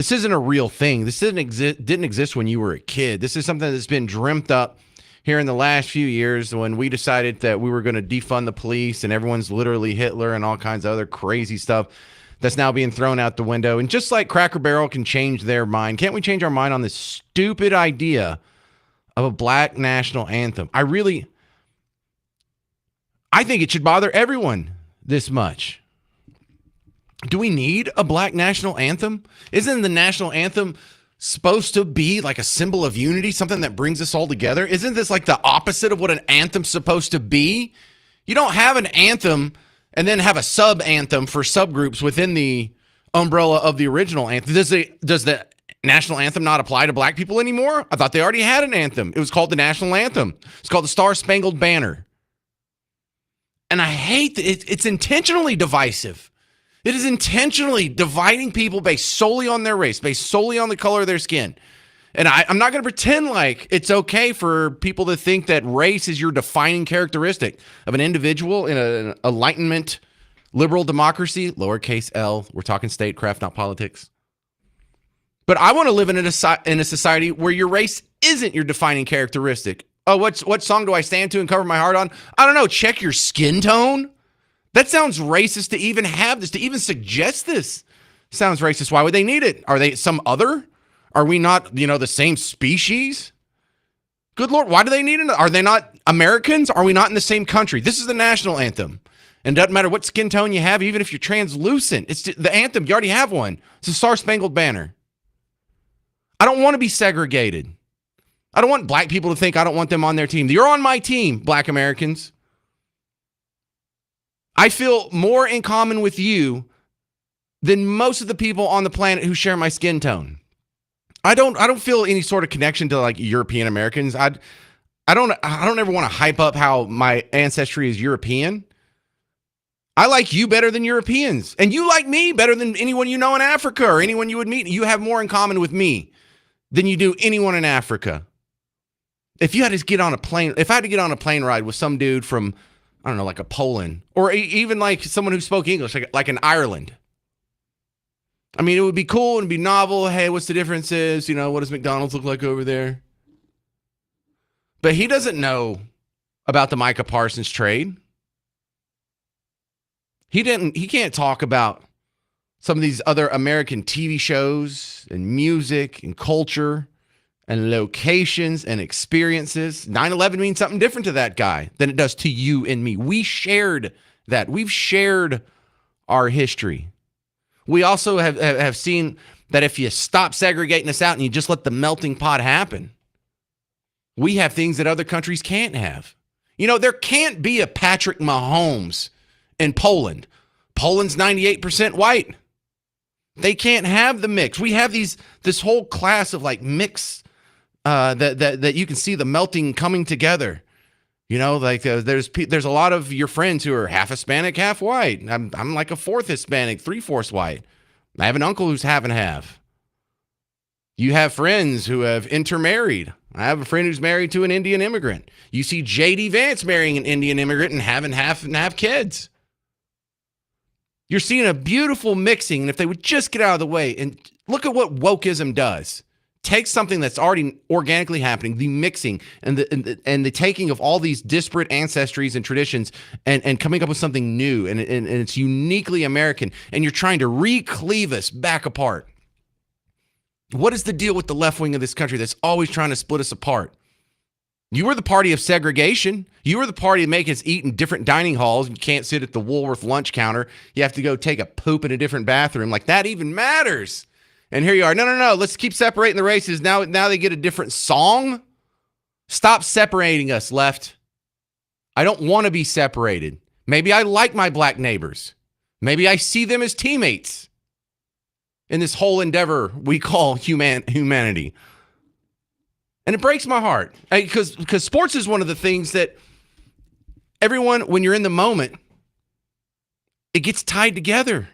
This isn't a real thing. This didn't exist when you were a kid. This is something that's been dreamt up here in the last few years when we decided that we were going to defund the police and everyone's literally Hitler and all kinds of other crazy stuff that's now being thrown out the window. And just like Cracker Barrel can change their mind, can't we change our mind on this stupid idea of a black national anthem? I think it should bother everyone this much. Do we need a black national anthem? Isn't the national anthem supposed to be like a symbol of unity, something that brings us all together? Isn't this like the opposite of what an anthem's supposed to be? You don't have an anthem and then have a sub anthem for subgroups within the umbrella of the original anthem. Does the national anthem not apply to black people anymore? I thought they already had an anthem. It was called the national anthem. It's called the Star Spangled Banner. And I hate that it's intentionally divisive. It is intentionally dividing people based solely on their race, based solely on the color of their skin. And I'm not going to pretend like it's okay for people to think that race is your defining characteristic of an individual in an Enlightenment liberal democracy, lowercase L. We're talking statecraft, not politics. But I want to live in a society where your race isn't your defining characteristic. Oh, what song do I stand to and cover my heart on? I don't know. Check your skin tone. That sounds racist to even have this, to even suggest this. Sounds racist. Why would they need it? Are they some other? Are we not, the same species? Good Lord, why do they need it? Are they not Americans? Are we not in the same country? This is the national anthem. And it doesn't matter what skin tone you have, even if you're translucent. It's the anthem. You already have one. It's the Star Spangled Banner. I don't want to be segregated. I don't want black people to think I don't want them on their team. You're on my team, black Americans. I feel more in common with you than most of the people on the planet who share my skin tone. I don't feel any sort of connection to like European Americans. I don't ever want to hype up how my ancestry is European. I like you better than Europeans, and you like me better than anyone you know in Africa or anyone you would meet. You have more in common with me than you do anyone in Africa. If I had to get on a plane ride with some dude from, I don't know, like a Poland, or even like someone who spoke English, like in Ireland. I mean, it would be cool and be novel. Hey, what's the differences? What does McDonald's look like over there? But he doesn't know about the Micah Parsons trade. He can't talk about some of these other American TV shows and music and culture and locations and experiences. 9/11 means something different to that guy than it does to you and me. We shared that. We've shared our history. We also have seen that if you stop segregating us out and you just let the melting pot happen, we have things that other countries can't have. There can't be a Patrick Mahomes in Poland. Poland's 98% white. They can't have the mix. We have this whole class of like mix that you can see the melting coming together. There's a lot of your friends who are half Hispanic, half white. I'm like a fourth Hispanic, 3/4 white. I have an uncle who's half and half. You have friends who have intermarried. I have a friend who's married to an Indian immigrant. You see J.D. Vance marrying an Indian immigrant and having half and half kids. You're seeing a beautiful mixing, and if they would just get out of the way and look at what wokeism does. Take something that's already organically happening, the mixing and the taking of all these disparate ancestries and traditions and coming up with something new, and it's uniquely American, and you're trying to re-cleave us back apart. What is the deal with the left wing of this country that's always trying to split us apart? You were the party of segregation. You were the party of making us eat in different dining halls. You can't sit at the Woolworth lunch counter. You have to go take a poop in a different bathroom. Like that even matters. And here you are. No. Let's keep separating the races. Now they get a different song. Stop separating us, left. I don't want to be separated. Maybe I like my black neighbors. Maybe I see them as teammates in this whole endeavor we call humanity. And it breaks my heart because sports is one of the things that everyone, when you're in the moment, it gets tied together.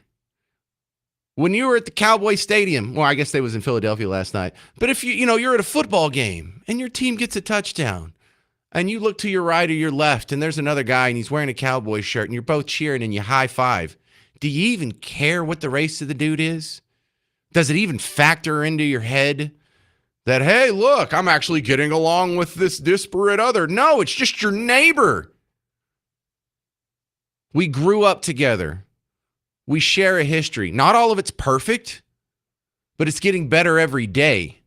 When you were at the Cowboy Stadium, well, I guess they was in Philadelphia last night. But if you're at a football game and your team gets a touchdown and you look to your right or your left and there's another guy and he's wearing a Cowboy shirt and you're both cheering and you high five, do you even care what the race of the dude is? Does it even factor into your head that, hey, look, I'm actually getting along with this disparate other? No, it's just your neighbor. We grew up together. We share a history. Not all of it's perfect, but it's getting better every day.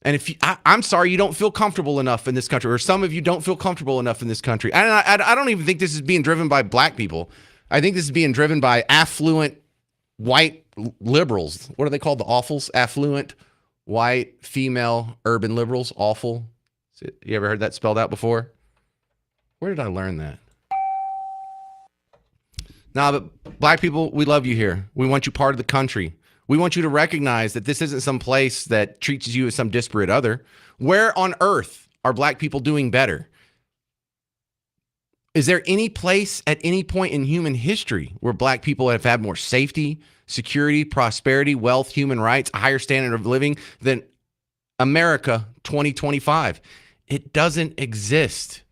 And if I'm sorry, you don't feel comfortable enough in this country, or some of you don't feel comfortable enough in this country. And I don't even think this is being driven by black people. I think this is being driven by affluent white liberals. What are they called? The awfuls? Affluent white female urban liberals. Awful. You ever heard that spelled out before? Where did I learn that? Nah, but black people, we love you here. We want you part of the country. We want you to recognize that this isn't some place that treats you as some disparate other. Where on earth are black people doing better? Is there any place at any point in human history where black people have had more safety, security, prosperity, wealth, human rights, a higher standard of living than America 2025? It doesn't exist.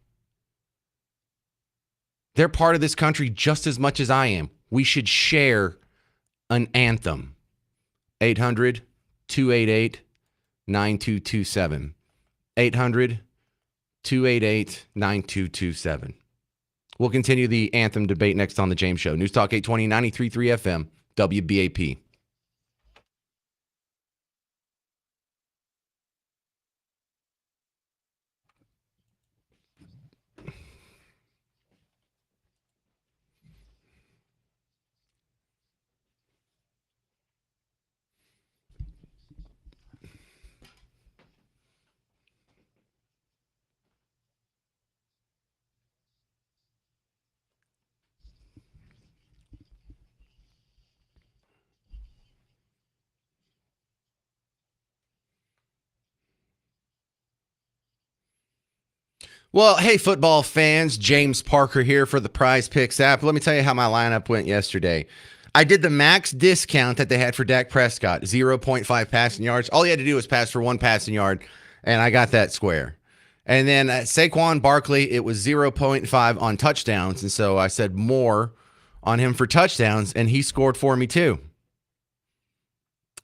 They're part of this country just as much as I am. We should share an anthem. 800 288 9227. 800 288 9227. We'll continue the anthem debate next on The James Show. News Talk 820 93.3 FM, WBAP. Well, hey, football fans, James Parker here for the Prize Picks app. Let me tell you how my lineup went yesterday. I did the max discount that they had for Dak Prescott, 0.5 passing yards. All he had to do was pass for one passing yard, and I got that square. And then Saquon Barkley, it was 0.5 on touchdowns, and so I said more on him for touchdowns, and he scored for me too.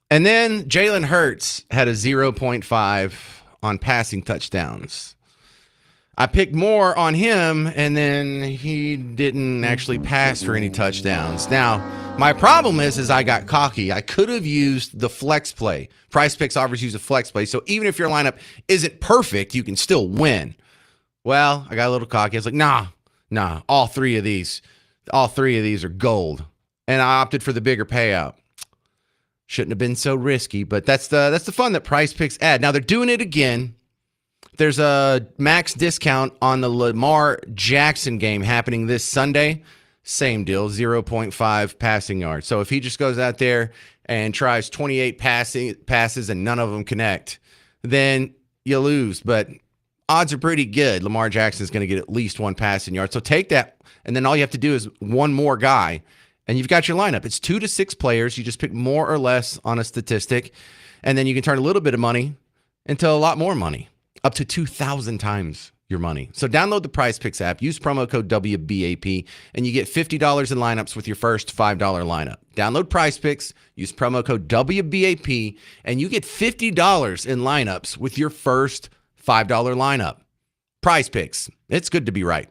And then Jalen Hurts had a 0.5 on passing touchdowns. I picked more on him, and then he didn't actually pass for any touchdowns. Now, my problem is I got cocky. I could have used the flex play. Price Picks offers you a flex play, so even if your lineup isn't perfect, you can still win. Well, I got a little cocky. I was like, nah, all three of these are gold, and I opted for the bigger payout. Shouldn't have been so risky, but that's the fun that Price Picks add. Now they're doing it again. There's a max discount on the Lamar Jackson game happening this Sunday. Same deal, 0.5 passing yards. So if he just goes out there and tries 28 passes and none of them connect, then you lose. But odds are pretty good. Lamar Jackson is going to get at least one passing yard. So take that, and then all you have to do is one more guy, and you've got your lineup. It's 2 to 6 players. You just pick more or less on a statistic, and then you can turn a little bit of money into a lot more money. Up to 2,000 times your money. So download the Prize Picks app, use promo code WBAP, and you get $50 in lineups with your first $5 lineup. Download Prize Picks, use promo code WBAP, and you get $50 in lineups with your first $5 lineup. Prize Picks. It's good to be right.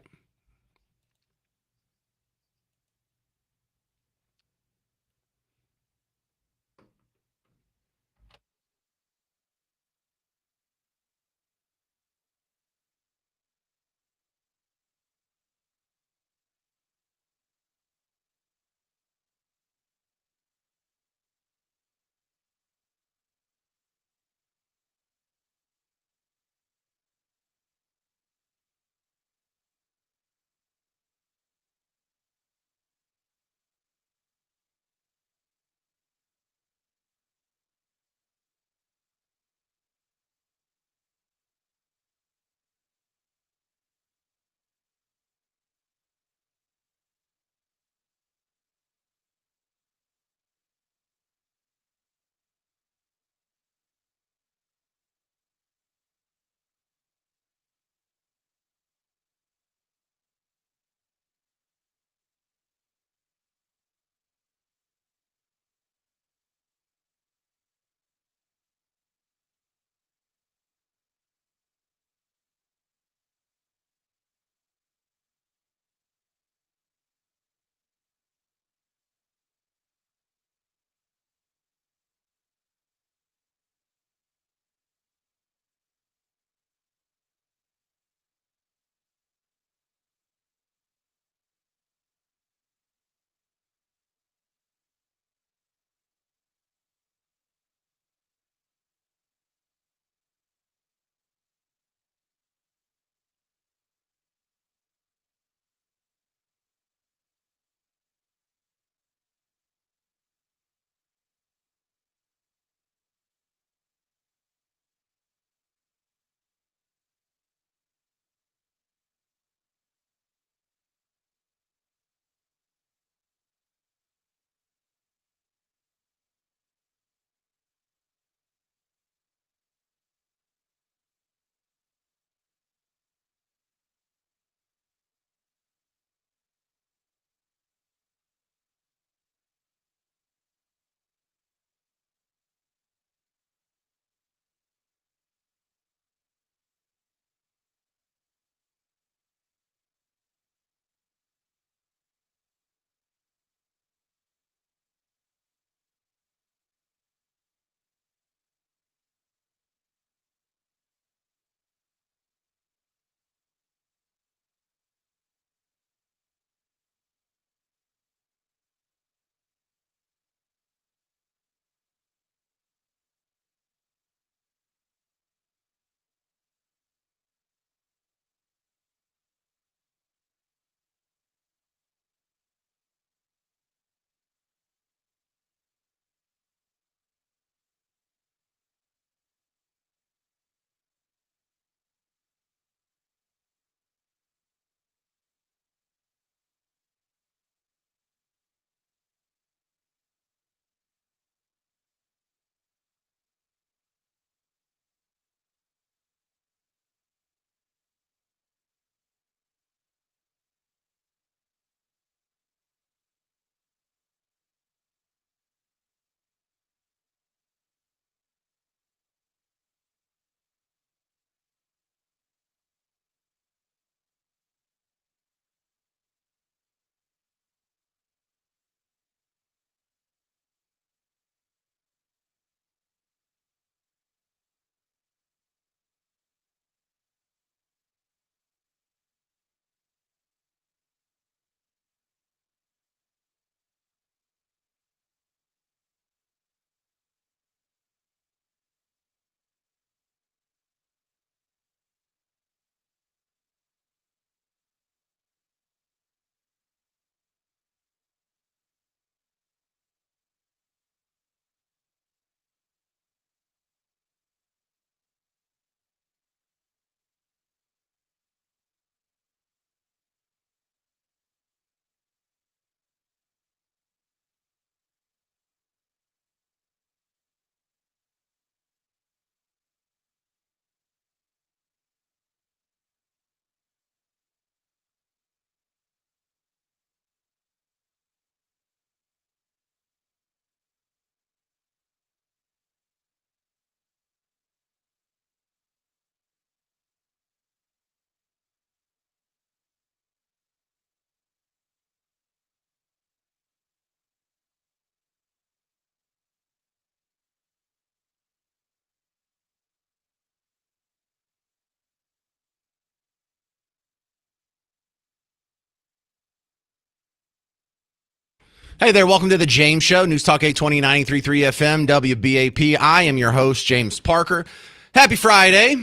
Hey there, welcome to the James Show, News Talk 820 93.3 FM, WBAP. I am your host, James Parker. Happy Friday.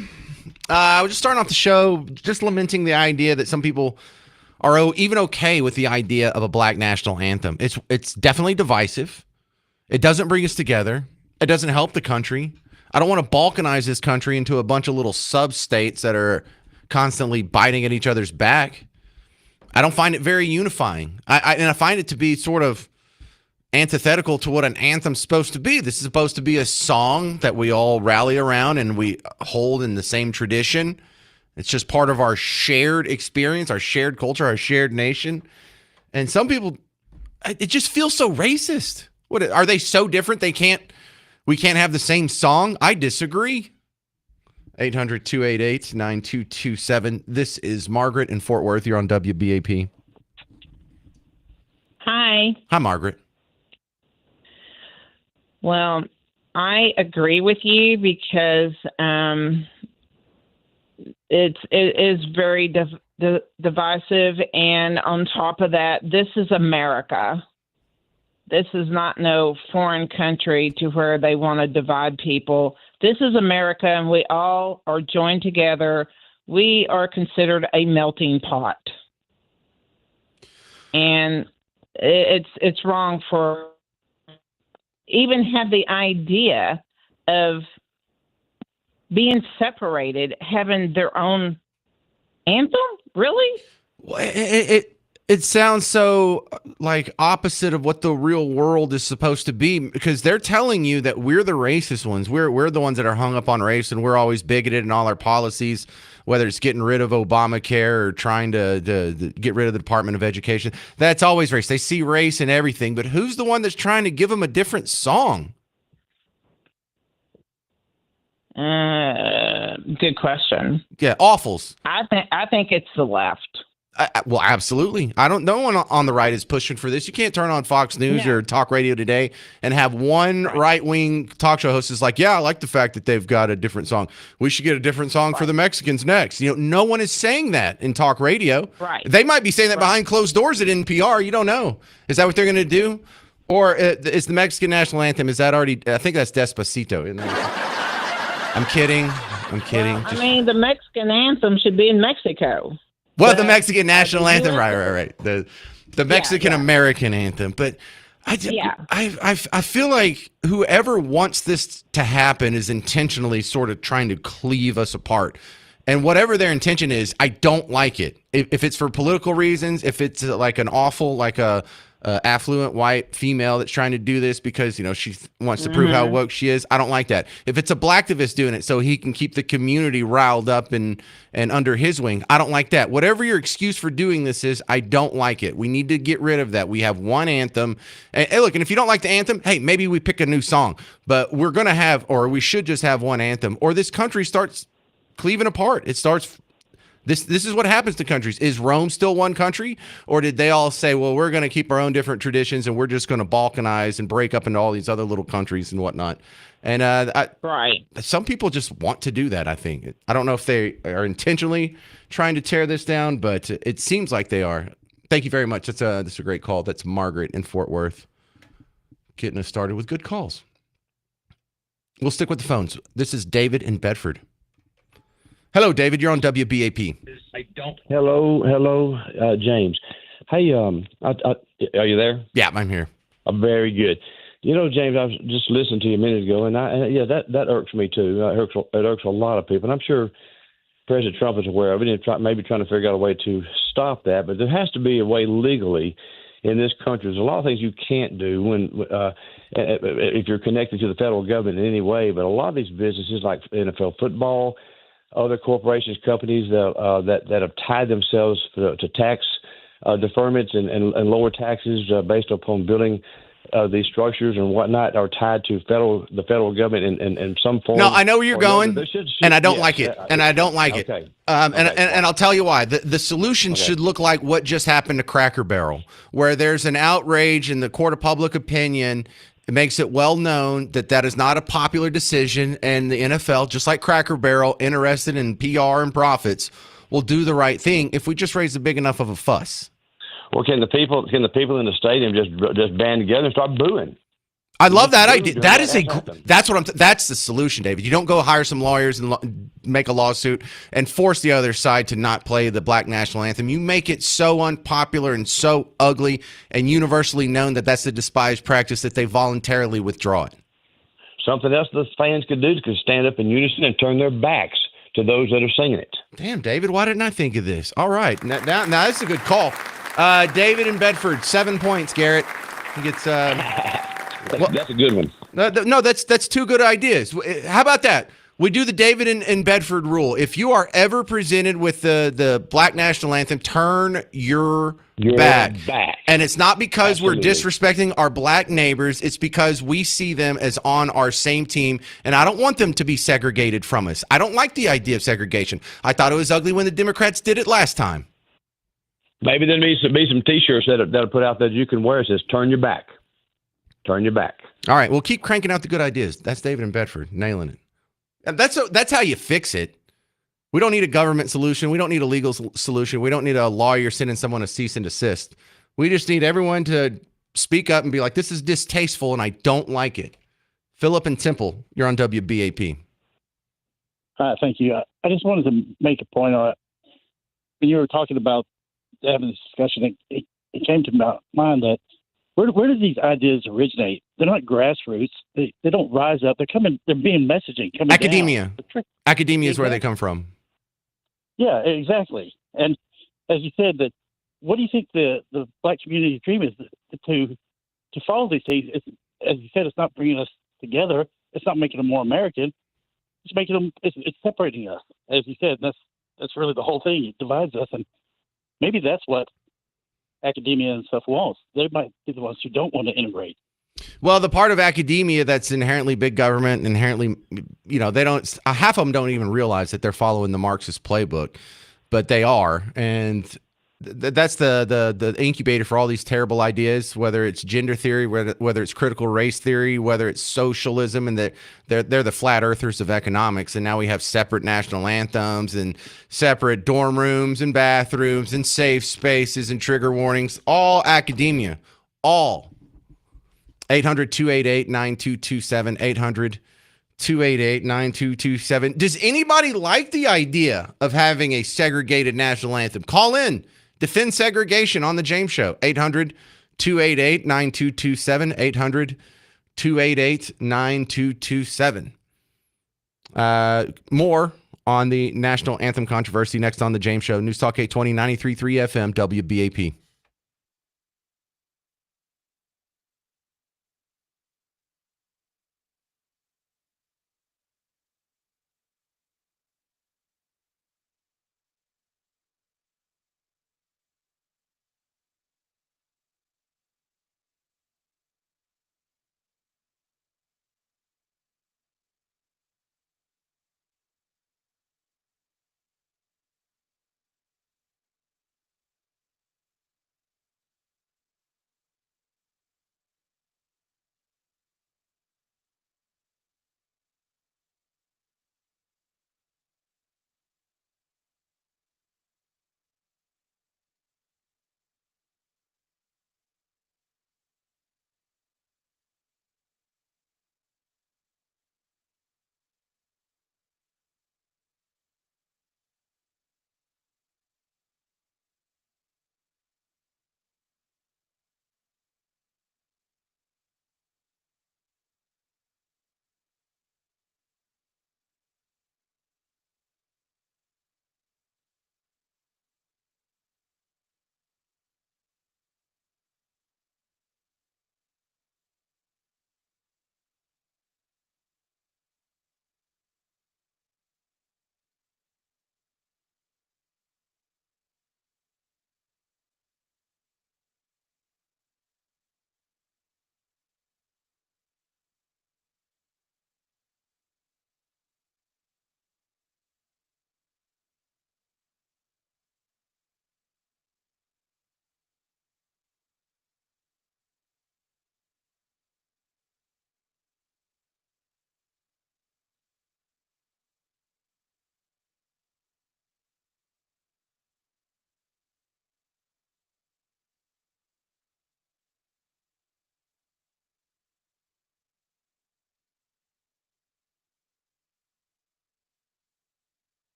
I was just starting off the show, just lamenting the idea that some people are even okay with the idea of a black national anthem. It's definitely divisive. It doesn't bring us together. It doesn't help the country. I don't want to balkanize this country into a bunch of little sub-states that are constantly biting at each other's back. I don't find it very unifying. I find it to be sort of antithetical to what an anthem's supposed to be. This is supposed to be a song that we all rally around and we hold in the same tradition. It's just part of our shared experience, our shared culture, our shared nation. And some people, it just feels so racist. What are they so different? We can't have the same song? I disagree. 800-288-9227. This is Margaret in Fort Worth. You're on WBAP. Hi. Hi, Margaret. Well, I agree with you because it is very divisive. And on top of that, this is America. This is not no foreign country to where they want to divide people. This is America, and we all are joined together. We are considered a melting pot. And it's wrong for even have the idea of being separated, having their own anthem. Really? It sounds so like opposite of what the real world is supposed to be, because they're telling you that we're the racist ones. We're the ones that are hung up on race, and we're always bigoted in all our policies, whether it's getting rid of Obamacare or trying to get rid of the Department of Education. That's always race. They see race in everything, but who's the one that's trying to give them a different song? Good question. Yeah, awfuls. I think it's the left. Well, absolutely. No one on the right is pushing for this. You can't turn on Fox News or Talk Radio Today and have one right-wing talk show host is like, yeah, I like the fact that they've got a different song. We should get a different song for the Mexicans next. No one is saying that in talk radio. Right. They might be saying that behind closed doors at NPR. You don't know. Is that what they're going to do? Or is the Mexican national anthem, is that already, I think that's Despacito. Isn't it? I'm kidding. Well, I mean, the Mexican anthem should be in Mexico. Well, the Mexican national anthem, right. The Mexican American anthem, but I feel like whoever wants this to happen is intentionally sort of trying to cleave us apart, and whatever their intention is, I don't like it. If it's for political reasons, if it's like an awful, like a affluent white female that's trying to do this because she wants to prove how woke she is, I don't like that. If it's a blacktivist doing it so he can keep the community riled up and under his wing, I don't like that. Whatever your excuse for doing this is, I don't like it. We need to get rid of that. We have one anthem, and look, and if you don't like the anthem, hey, maybe we pick a new song, but we're gonna have, or we should just have one anthem, or this country starts cleaving apart. It starts. This is what happens to countries. Is Rome still one country? Or did they all say, well, we're going to keep our own different traditions and we're just going to balkanize and break up into all these other little countries and whatnot? And some people just want to do that, I think. I don't know if they are intentionally trying to tear this down, but it seems like they are. Thank you very much. That's a great call. That's Margaret in Fort Worth, getting us started with good calls. We'll stick with the phones. This is David in Bedford. Hello, David. You're on WBAP. Hello, James. Hey, are you there? Yeah, I'm here. Very good. James, I was just listening to you a minute ago, and that irks me too. It irks a lot of people, and I'm sure President Trump is aware of it, and maybe trying to figure out a way to stop that. But there has to be a way legally in this country. There's a lot of things you can't do when if you're connected to the federal government in any way. But a lot of these businesses, like NFL football, other corporations, companies that have tied themselves to tax deferments and lower taxes based upon building these structures and whatnot, are tied to the federal government in some form. No, I know where you're going, and I don't like it. And I don't like it. And I'll tell you why. The solution should look like what just happened to Cracker Barrel, where there's an outrage in the court of public opinion. It makes it well known that is not a popular decision, and the NFL, just like Cracker Barrel, interested in PR and profits, will do the right thing if we just raise a big enough of a fuss. Well, can the people in the stadium just band together and start booing? I love that Boo idea. during That that is anthem. that's what that's the solution, David. You don't go hire some lawyers and make a lawsuit and force the other side to not play the Black National Anthem. You make it so unpopular and so ugly and universally known that that's the despised practice that they voluntarily withdraw it. Something else the fans could do is stand up in unison and turn their backs to those that are singing it. Damn, David, why didn't I think of this? All right, now that's a good call. David in Bedford, 7 points. Garrett, he gets. That's a good one. No, that's two good ideas. How about that? We do the David in Bedford rule. If you are ever presented with the Black National Anthem, turn your back. And it's not because we're disrespecting our black neighbors. It's because we see them as on our same team, and I don't want them to be segregated from us. I don't like the idea of segregation. I thought it was ugly when the Democrats did it last time. Maybe there'll be some T-shirts that'll put out that you can wear. It says "Turn your back." Turn your back. All right, we'll keep cranking out the good ideas. That's David in Bedford, nailing it. And that's how you fix it. We don't need a government solution. We don't need a legal solution. We don't need a lawyer sending someone a cease and desist. We just need everyone to speak up and be like, this is distasteful and I don't like it. Philip and Temple, you're on WBAP. Thank you. I just wanted to make a point on it. When you were talking about having this discussion, it came to my mind that where do these ideas originate? They're not grassroots. They don't rise up. They're being messaging coming Academia. down. Academia is where they come from. Yeah, exactly. And as you said, that what do you think the black community dream is to follow these things? As you said, it's not bringing us together. It's not making them more American. It's making them. It's separating us. As you said, that's really the whole thing. It divides us, and maybe that's what academia and stuff wants. They might be the ones who don't want to integrate. Well, the part of academia that's inherently big government, inherently, they don't, half of them don't even realize that they're following the Marxist playbook, but they are. And that's the incubator for all these terrible ideas, whether it's gender theory, whether it's critical race theory, whether it's socialism, and they're the flat earthers of economics. And now we have separate national anthems and separate dorm rooms and bathrooms and safe spaces and trigger warnings, all academia, all. 800-288-9227, 800-288-9227. Does anybody like the idea of having a segregated national anthem? Call in. Defend segregation on the James Show. 800-288-9227, 800-288-9227. More on the national anthem controversy next on the James Show. News Talk 820, 93.3 FM, WBAP.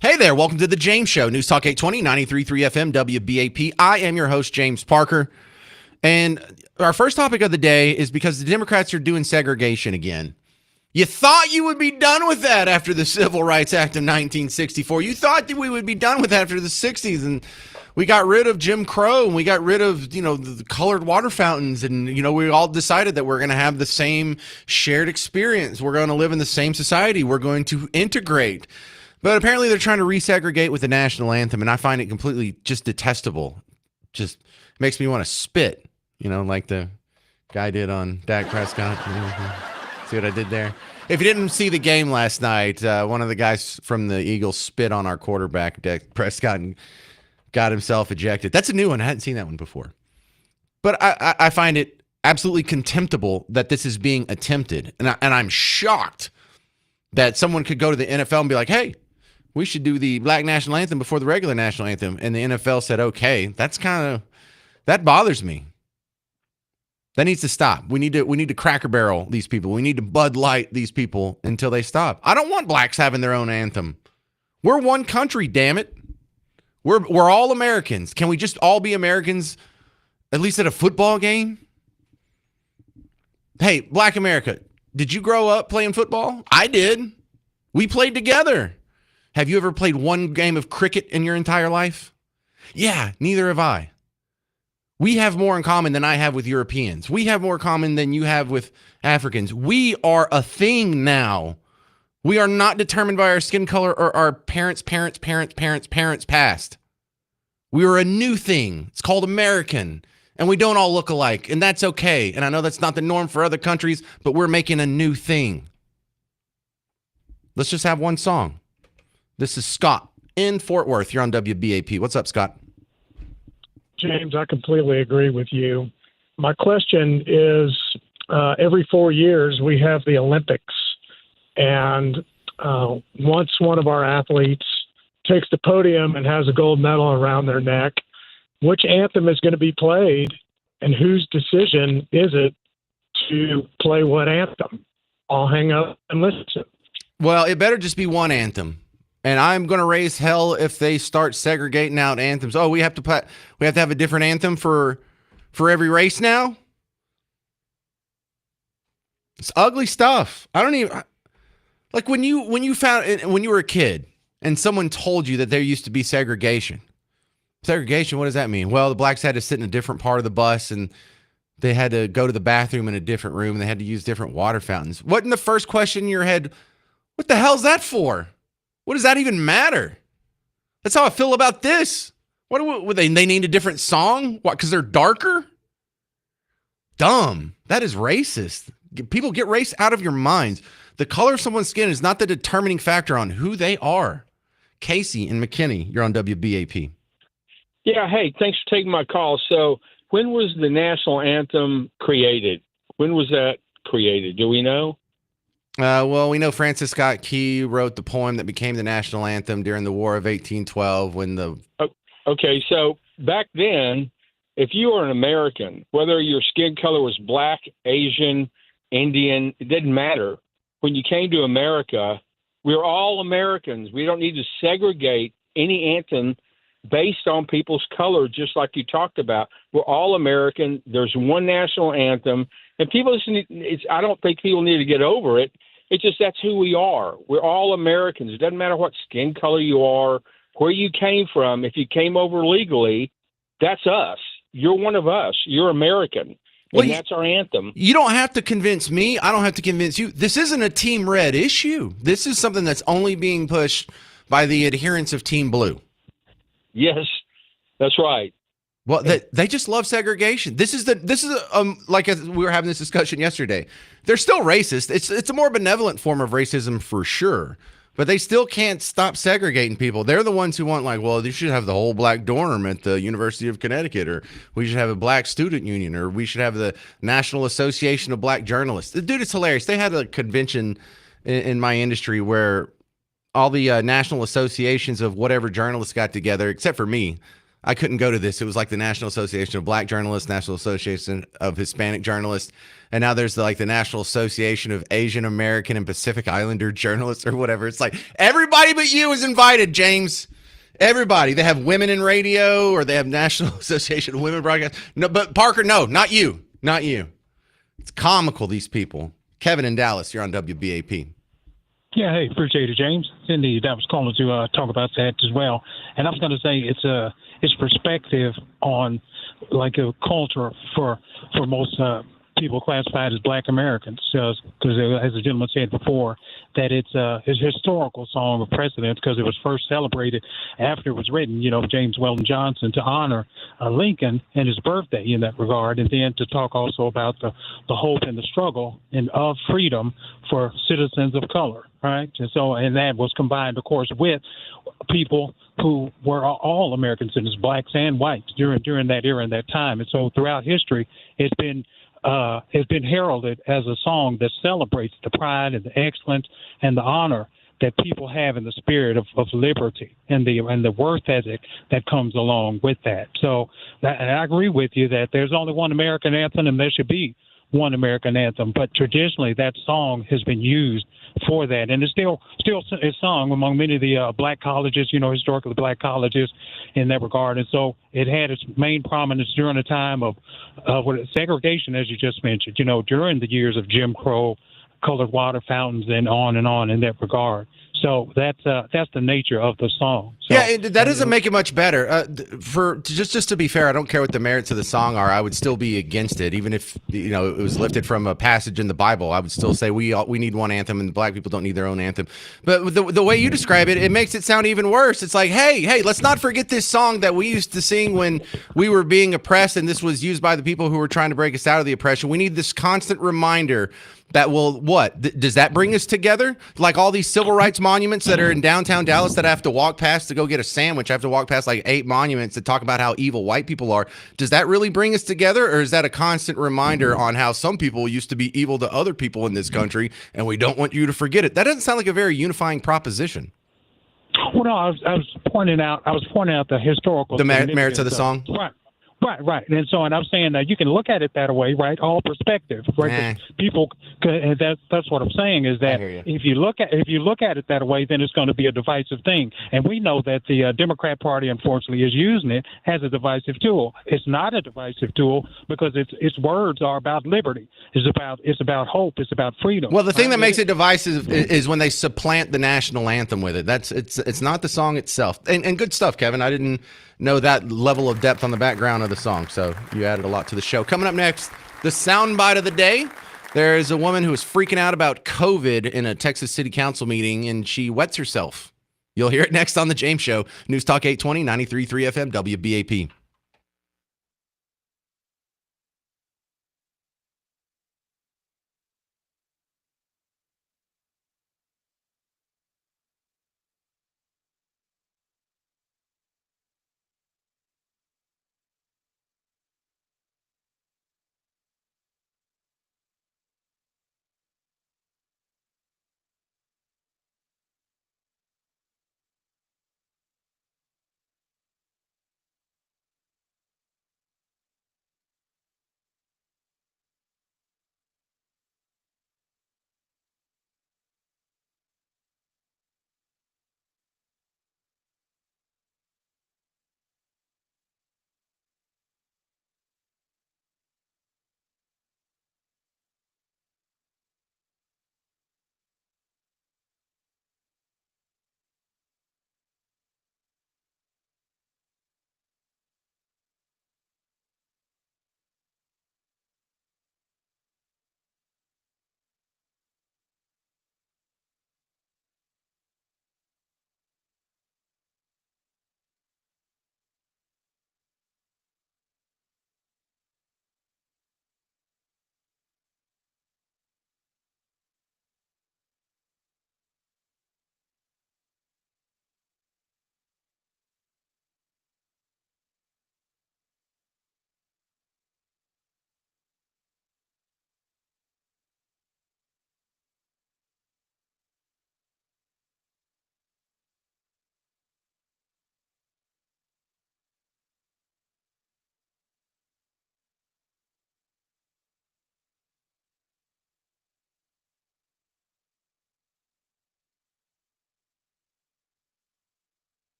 Hey there, welcome to the James Show, News Talk 820, 93.3 FM, WBAP. I am your host, James Parker. And our first topic of the day is because the Democrats are doing segregation again. You thought you would be done with that after the Civil Rights Act of 1964. You thought that we would be done with that after the 60s. And we got rid of Jim Crow and we got rid of, the colored water fountains. And, we all decided that we're going to have the same shared experience. We're going to live in the same society. We're going to integrate. But apparently they're trying to resegregate with the national anthem, and I find it completely just detestable. Just makes me want to spit, like the guy did on Dak Prescott. See what I did there? If you didn't see the game last night, one of the guys from the Eagles spit on our quarterback, Dak Prescott, and got himself ejected. That's a new one. I hadn't seen that one before. But I find it absolutely contemptible that this is being attempted, and I'm shocked that someone could go to the NFL and be like, hey, we should do the Black National Anthem before the regular national anthem. And the NFL said, okay, that bothers me. That needs to stop. We need to Cracker Barrel these people. We need to Bud Light these people until they stop. I don't want blacks having their own anthem. We're one country, damn it. We're all Americans. Can we just all be Americans, at least at a football game? Hey, Black America, did you grow up playing football? I did. We played together. Have you ever played one game of cricket in your entire life? Yeah, neither have I. We have more in common than I have with Europeans. We have more in common than you have with Africans. We are a thing now. We are not determined by our skin color or our parents' past. We are a new thing. It's called American. And we don't all look alike. And that's okay. And I know that's not the norm for other countries, but we're making a new thing. Let's just have one song. This is Scott in Fort Worth. You're on WBAP. What's up, Scott? James, I completely agree with you. My question is, every 4 years we have the Olympics, and once one of our athletes takes the podium and has a gold medal around their neck, which anthem is going to be played, and whose decision is it to play what anthem? I'll hang up and listen. Well, it better just be one anthem. And I'm going to raise hell if they start segregating out anthems. Oh, we have to have a different anthem for every race now? It's ugly stuff. I don't even like when you were a kid and someone told you that there used to be segregation. Segregation, what does that mean? Well, the blacks had to sit in a different part of the bus and they had to go to the bathroom in a different room and they had to use different water fountains. Wasn't the first question in your head, what the hell's that for? What does that even matter? That's how I feel about this. What would they need a different song? What, because they're darker? Dumb. That is racist. People, get race out of your minds. The color of someone's skin is not the determining factor on who they are. Casey and McKinney, you're on WBAP. Yeah, hey, thanks for taking my call. So when was the national anthem created? When was that created? Do we know? Well, we know Francis Scott Key wrote the poem that became the national anthem during the War of 1812 when the... Okay, so back then, if you were an American, whether your skin color was black, Asian, Indian, it didn't matter. When you came to America, we're all Americans. We don't need to segregate any anthem based on people's color, just like you talked about. We're all American. There's one national anthem. And people just I don't think people need to get over it. It's just that's who we are. We're all Americans. It doesn't matter what skin color you are, where you came from. If you came over legally, that's us. You're one of us. You're American. And that's our anthem. You don't have to convince me. I don't have to convince you. This isn't a Team Red issue. This is something that's only being pushed by the adherents of Team Blue. Yes, that's right. Well, they just love segregation. This is like as we were having this discussion yesterday. They're still racist. It's a more benevolent form of racism for sure, but they still can't stop segregating people. They're the ones who want well, you should have the whole black dorm at the University of Connecticut, or we should have a black student union, or we should have the National Association of Black Journalists. Dude, it's hilarious. They had a convention in my industry where all the national associations of whatever journalists got together, except for me. I couldn't go to this. It was like the National Association of Black Journalists, National Association of Hispanic Journalists, and now there's the National Association of Asian American and Pacific Islander Journalists or whatever. It's like everybody but you is invited, James. Everybody. They have women in radio, or they have National Association of Women Broadcast. No, but Parker, no, not you. Not you. It's comical, these people. Kevin in Dallas, you're on WBAP. Yeah, hey, appreciate it, James. Indeed, I was calling to talk about that as well. And I was going to say it's perspective on like a culture for most people classified as Black Americans, because as the gentleman said before, that it's a historical song of precedence because it was first celebrated after it was written, James Weldon Johnson, to honor Lincoln and his birthday in that regard, and then to talk also about the hope and the struggle of freedom for citizens of color, right? And that was combined, of course, with people who were all American citizens, blacks and whites, during that era and that time. And so throughout history, it's been heralded as a song that celebrates the pride and the excellence and the honor that people have in the spirit of liberty and the work ethic that comes along with that. So and I agree with you that there's only one American anthem and there should be one American anthem, but traditionally that song has been used for that, and it's still is sung among many of the black colleges, historically black colleges in that regard. And so it had its main prominence during the time of segregation, as you just mentioned, during the years of Jim Crow, colored water fountains, and on in that regard. So that's the nature of the song. So, that doesn't make it much better. Just to be fair, I don't care what the merits of the song are. I would still be against it, even if it was lifted from a passage in the Bible. I would still say we need one anthem, and the black people don't need their own anthem. But the way you describe it, it makes it sound even worse. It's like, hey, let's not forget this song that we used to sing when we were being oppressed, and this was used by the people who were trying to break us out of the oppression. We need this constant reminder that will does that bring us together? Like all these civil rights monuments that are in downtown Dallas that I have to walk past to go get a sandwich. I have to walk past like 8 monuments that talk about how evil white people are. Does that really bring us together, or is that a constant reminder on how some people used to be evil to other people in this country, and we don't want you to forget it? That doesn't sound like a very unifying proposition. Well, no, I was pointing out the historical merits of the song. Right. And so, and I'm saying that you can look at it that way, right? All perspective, right? People, and that's what I'm saying is that if you look at it that way, then it's going to be a divisive thing. And we know that the Democrat Party, unfortunately, is using it as a divisive tool. It's not a divisive tool because its words are about liberty. It's about hope. It's about freedom. Well, the thing that makes it divisive is when they supplant the national anthem with it. It's not the song itself. And good stuff, Kevin. I didn't know that level of depth on the background of the song, so you added a lot to the show. Coming up next, the soundbite of the day. There's a woman who is freaking out about COVID in a Texas City Council meeting, and she wets herself. You'll hear it next on The James Show. News Talk 820, 93.3 FM, WBAP.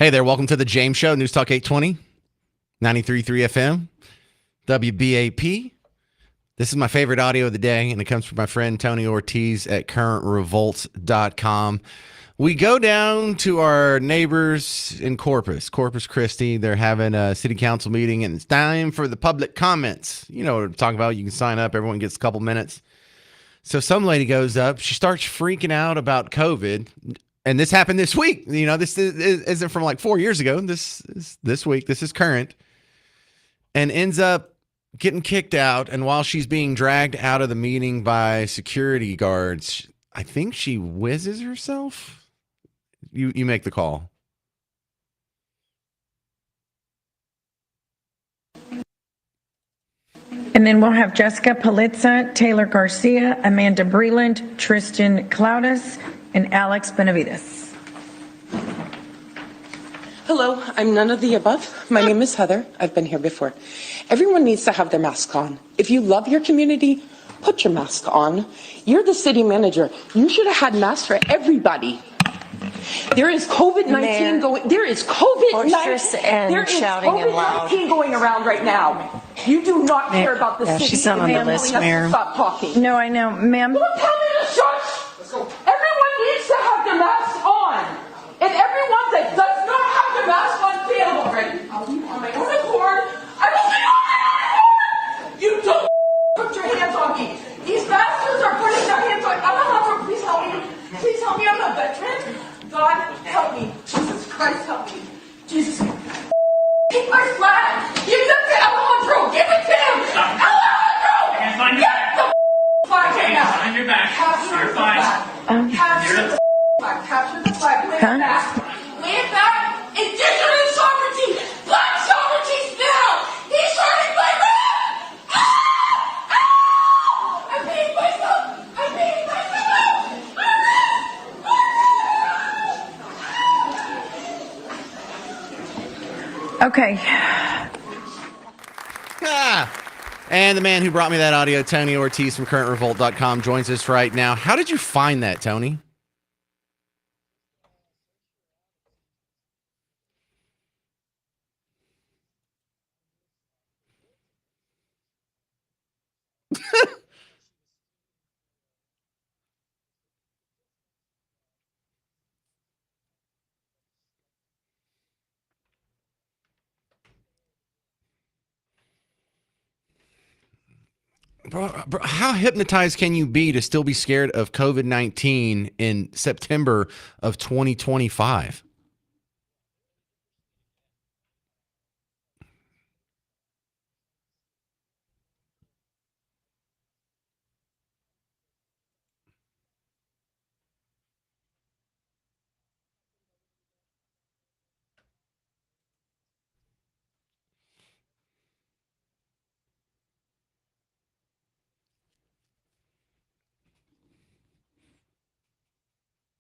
Hey there, welcome to the James Show, News Talk 820, 93.3 FM, WBAP. This is my favorite audio of the day, and it comes from my friend Tony Ortiz at currentrevolts.com. We go down to our neighbors in Corpus Christi. They're having a city council meeting, and it's time for the public comments. You know what I'm talking about. You can sign up. Everyone gets a couple minutes. So some lady goes up. She starts freaking out about COVID. And this happened this week. You know, this isn't from like 4 years ago. This is this week. This is current. And ends up getting kicked out. And while she's being dragged out of the meeting by security guards, I think she whizzes herself. You make the call. And then we'll have Jessica Palitza, Taylor Garcia, Amanda Breland, Tristan Claudus, and Alex Benavides. Hello, I'm none of the above. My name is Heather. I've been here before. Everyone needs to have their mask on. If you love your community, put your mask on. You're the city manager. You should have had masks for everybody. There is COVID-19 going. There is COVID-19 going around right now. You do not care about the city. She's not on the list, Mayor. Stop talking. No, I know, ma'am. Don't tell me to shush. Everyone needs to have their masks on. And everyone that does not have their mask on, fail already. I'll be on my own accord. I will be on my own accord. You don't put your hands on me. These bastards are putting their hands on me. I'm a hunter. Please help me. Please help me. I'm a veteran. God help me. Jesus Christ help me. Jesus. Take my flag. Give it to Alejandro. Give it to him. Alejandro. Get the flag right now. On your back. Capture the flag. Capture the flag. Capture the flag. Lay it back. Lay it back. Indigenous sovereignty. Black sovereignty now. He's hurting my man. I'm being myself. I'm being myself. Okay. And the man who brought me that audio, Tony Ortiz from currentrevolt.com, joins us right now. How did you find that, Tony? Bro, how hypnotized can you be to still be scared of COVID-19 in September of 2025?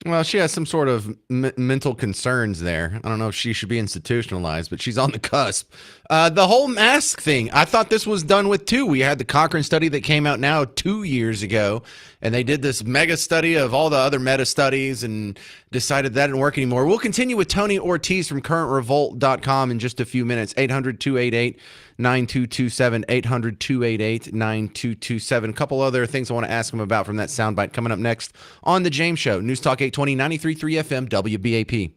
Well, she has some sort of mental concerns there. I don't know if she should be institutionalized, but she's on the cusp. The whole mask thing, I thought this was done with too. We had the Cochrane study that came out now 2 years ago, and they did this mega study of all the other meta studies and decided that didn't work anymore. We'll continue with Tony Ortiz from currentrevolt.com in just a few minutes. 800-288-9227, 800-288-9227. A couple other things I want to ask him about from that soundbite coming up next on The James Show. News Talk 820, 93.3 FM, WBAP.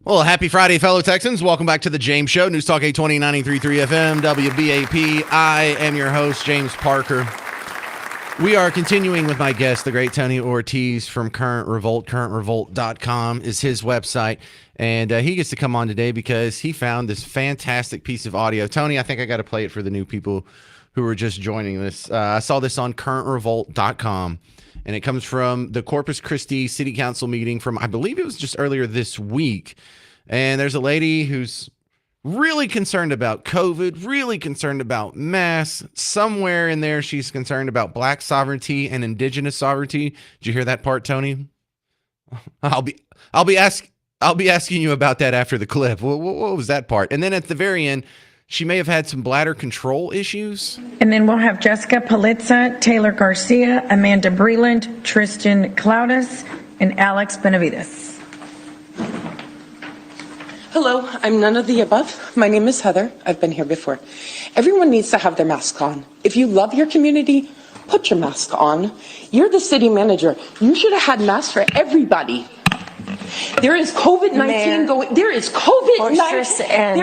Well, happy Friday, fellow Texans. Welcome back to the James Show. News Talk 820, 93.3 FM, WBAP. I am your host, James Parker. We are continuing with my guest, the great Tony Ortiz from Current Revolt. CurrentRevolt.com is his website. And he gets to come on today because he found this fantastic piece of audio. Tony, I think I got to play it for the new people who are just joining this. I saw this on CurrentRevolt.com. And it comes from the Corpus Christi City Council meeting from, I believe it was just earlier this week. And there's a lady who's really concerned about COVID, really concerned about masks. Somewhere in there, she's concerned about Black sovereignty and Indigenous sovereignty. Did you hear that part, Tony? I'll be asking you about that after the clip. What was that part? And then at the very end, she may have had some bladder control issues. And then we'll have Jessica Palitza, Taylor Garcia, Amanda Breland, Tristan Cloudus, and Alex Benavides. Hello, I'm none of the above. My name is Heather. I've been here before. Everyone needs to have their mask on. If you love your community, put your mask on. You're the city manager. You should have had masks for everybody. There is COVID-19 going. There is COVID-19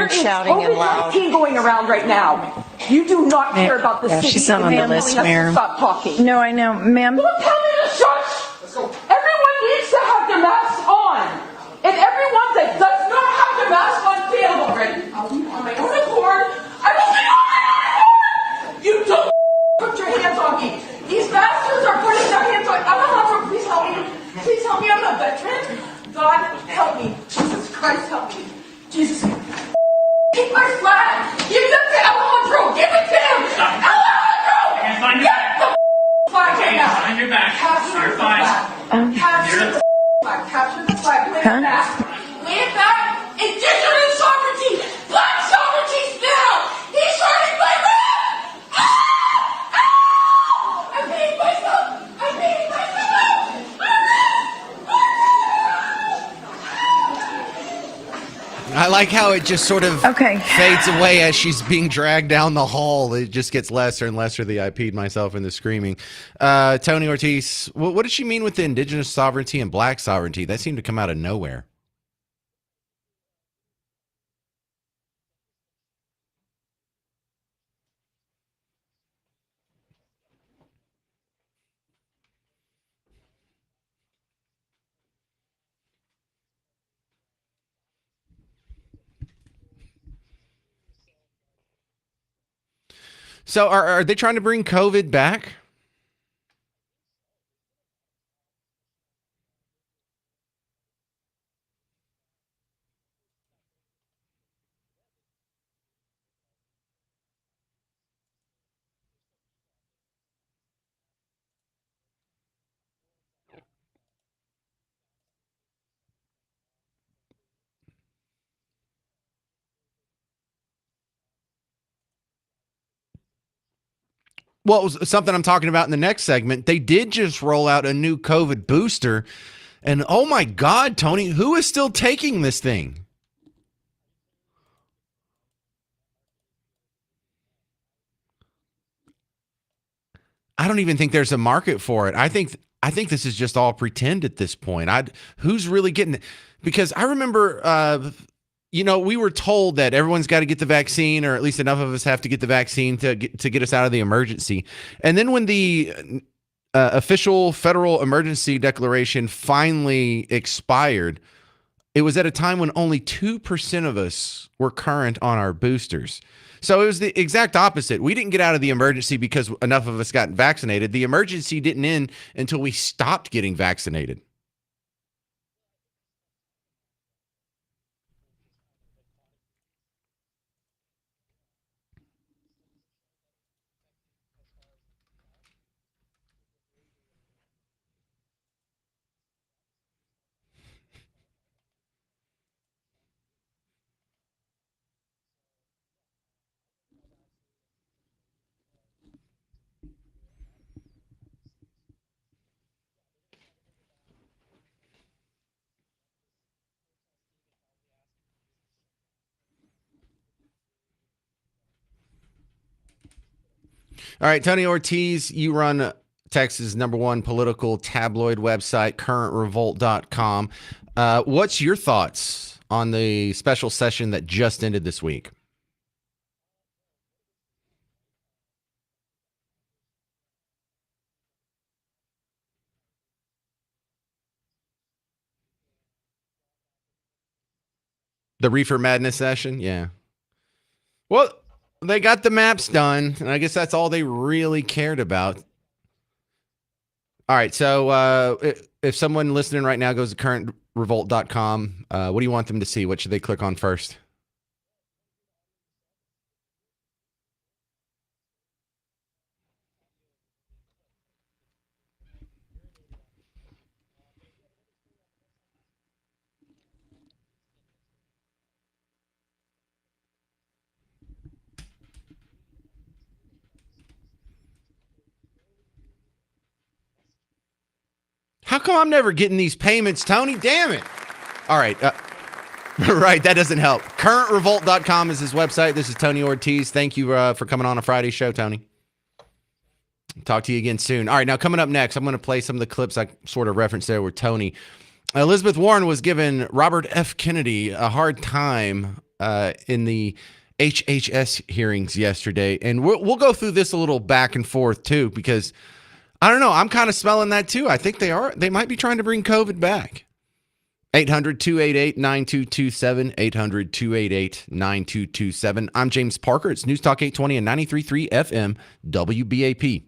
going around right now. You do not care about the city. She's not on the list, Mayor. Stop talking. No, I know, ma'am. Don't tell me to shush. Let's go. Everyone needs to have their masks on. If everyone that does not have their mask on, fail already. I'll be on my own accord. I will be on my own accord. You don't put your hands on me. These bastards are putting their hands on. I'm a veteran. Please help me. Please help me. I'm a veteran. God help me. Jesus Christ help me. Jesus. Take my flag. Give it to Alejandro. Give it to him. Alejandro. Get the flag right now. Find your back. Capture the flag. Capture the flag. Capture the flag. Lay it back. Lay it back. Indigenous sovereignty. Black sovereignty now. He's hurting my leg. I made myself. I like how it just sort of fades away as she's being dragged down the hall. It just gets lesser and lesser. I peed myself in the screaming. Tony Ortiz, what did she mean with the Indigenous sovereignty and Black sovereignty? That seemed to come out of nowhere. So are they trying to bring COVID back? Well, it was something I'm talking about in the next segment. They did just roll out a new COVID booster. And oh my God, Tony, who is still taking this thing? I don't even think there's a market for it. I think this is just all pretend at this point. Who's really getting it? Because I remember we were told that everyone's got to get the vaccine, or at least enough of us have to get the vaccine to get us out of the emergency. And then when the official federal emergency declaration finally expired, it was at a time when only 2% of us were current on our boosters. So it was the exact opposite. We didn't get out of the emergency because enough of us got vaccinated. The emergency didn't end until we stopped getting vaccinated. All right, Tony Ortiz, you run Texas' #1 political tabloid website, CurrentRevolt.com. What's your thoughts on the special session that just ended this week? The Reefer Madness session? Yeah. Well, they got the maps done, and I guess that's all they really cared about. All right. So if someone listening right now goes to currentrevolt.com, what do you want them to see? What should they click on first? How come I'm never getting these payments, Tony? Damn it. All right. Right. That doesn't help. Currentrevolt.com is his website. This is Tony Ortiz. Thank you for coming on a Friday show, Tony. Talk to you again soon. All right. Now, coming up next, I'm going to play some of the clips I sort of referenced there with Tony. Elizabeth Warren was giving Robert F. Kennedy a hard time in the HHS hearings yesterday. And we'll go through this a little back and forth, too, because I don't know. I'm kind of smelling that, too. I think they might be trying to bring COVID back. 800-288-9227, 800-288-9227. I'm James Parker. It's News Talk 820 and 93.3 FM WBAP.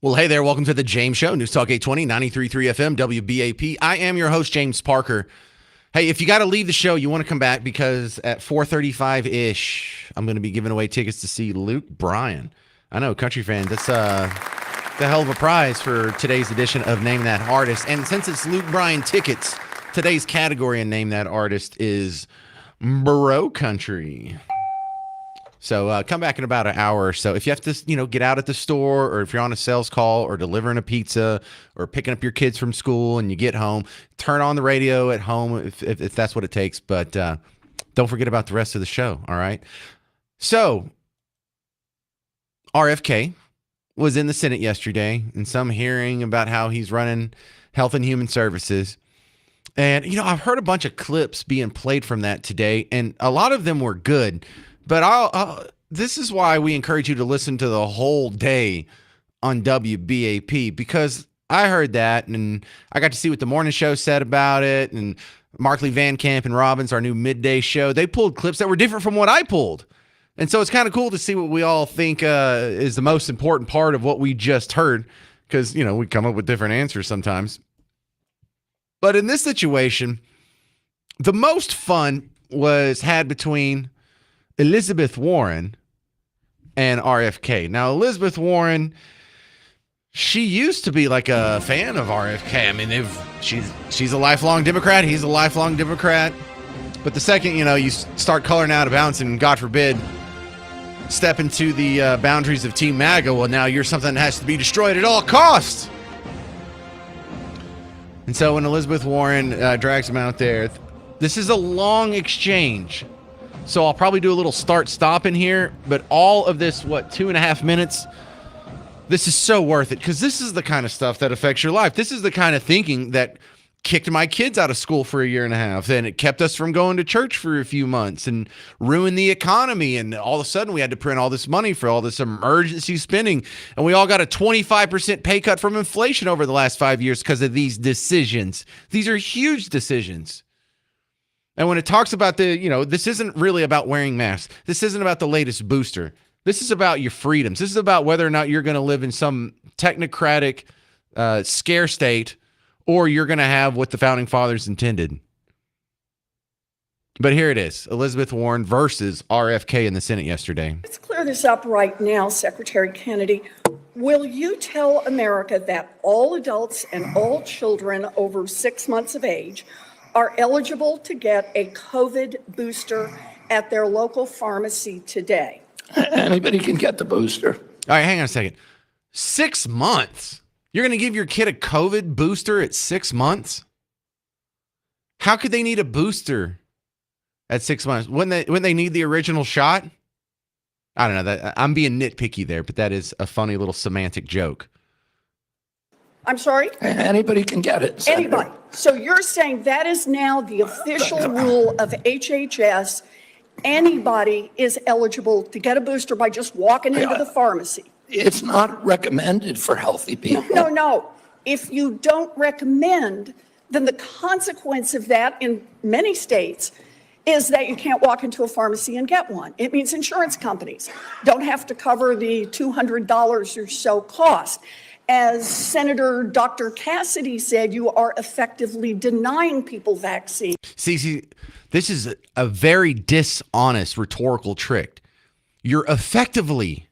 Well, hey there. Welcome to the James Show. News Talk 820, 93.3 FM, WBAP. I am your host, James Parker. Hey, if you got to leave the show, you want to come back because at 4:35-ish, I'm going to be giving away tickets to see Luke Bryan. I know, country fan. That's the hell of a prize for today's edition of Name That Artist. And since it's Luke Bryan tickets, today's category in Name That Artist is Bro Country. So come back in about an hour or so. If you have to, get out at the store, or if you're on a sales call, or delivering a pizza, or picking up your kids from school, and you get home, turn on the radio at home if that's what it takes. But don't forget about the rest of the show. All right. So RFK was in the Senate yesterday, in some hearing about how he's running Health and Human Services. And I've heard a bunch of clips being played from that today, and a lot of them were good. But this is why we encourage you to listen to the whole day on WBAP, because I heard that and I got to see what the morning show said about it. And Markley, Van Camp, and Robbins, our new midday show, they pulled clips that were different from what I pulled. And so it's kind of cool to see what we all think is the most important part of what we just heard, because, we come up with different answers sometimes. But in this situation, the most fun was had between Elizabeth Warren and RFK. Now, Elizabeth Warren, she used to be like a fan of RFK. I mean, she's a lifelong Democrat. He's a lifelong Democrat. But the second, you start coloring out of bounds and, God forbid, step into the boundaries of Team MAGA, well, now you're something that has to be destroyed at all costs. And so when Elizabeth Warren drags him out there, this is a long exchange. So I'll probably do a little start-stop in here, but all of this, 2.5 minutes, this is so worth it, because this is the kind of stuff that affects your life. This is the kind of thinking that kicked my kids out of school for 1.5 years, and it kept us from going to church for a few months and ruined the economy, and all of a sudden we had to print all this money for all this emergency spending, and we all got a 25% pay cut from inflation over the last 5 years because of these decisions. These are huge decisions. And when it talks about this isn't really about wearing masks. This isn't about the latest booster. This is about your freedoms. This is about whether or not you're going to live in some technocratic scare state, or you're going to have what the founding fathers intended. But here it is, Elizabeth Warren versus RFK in the Senate yesterday. Let's clear this up right now, Secretary Kennedy. Will you tell America that all adults and all children over 6 months of age are eligible to get a COVID booster at their local pharmacy today? Anybody can get the booster. All right, hang on a second. 6 months? You're going to give your kid a COVID booster at 6 months? How could they need a booster at 6 months? Wouldn't they need the original shot? I don't know. I'm being nitpicky there, but that is a funny little semantic joke. I'm sorry? Anybody can get it, Senator. Anybody. So you're saying that is now the official rule of HHS. Anybody is eligible to get a booster by just walking into the pharmacy. It's not recommended for healthy people. No. If you don't recommend, then the consequence of that in many states is that you can't walk into a pharmacy and get one. It means insurance companies don't have to cover the $200 or so cost. As Senator Dr. Cassidy said, you are effectively denying people vaccine. See, this is a very dishonest rhetorical trick. You're effectively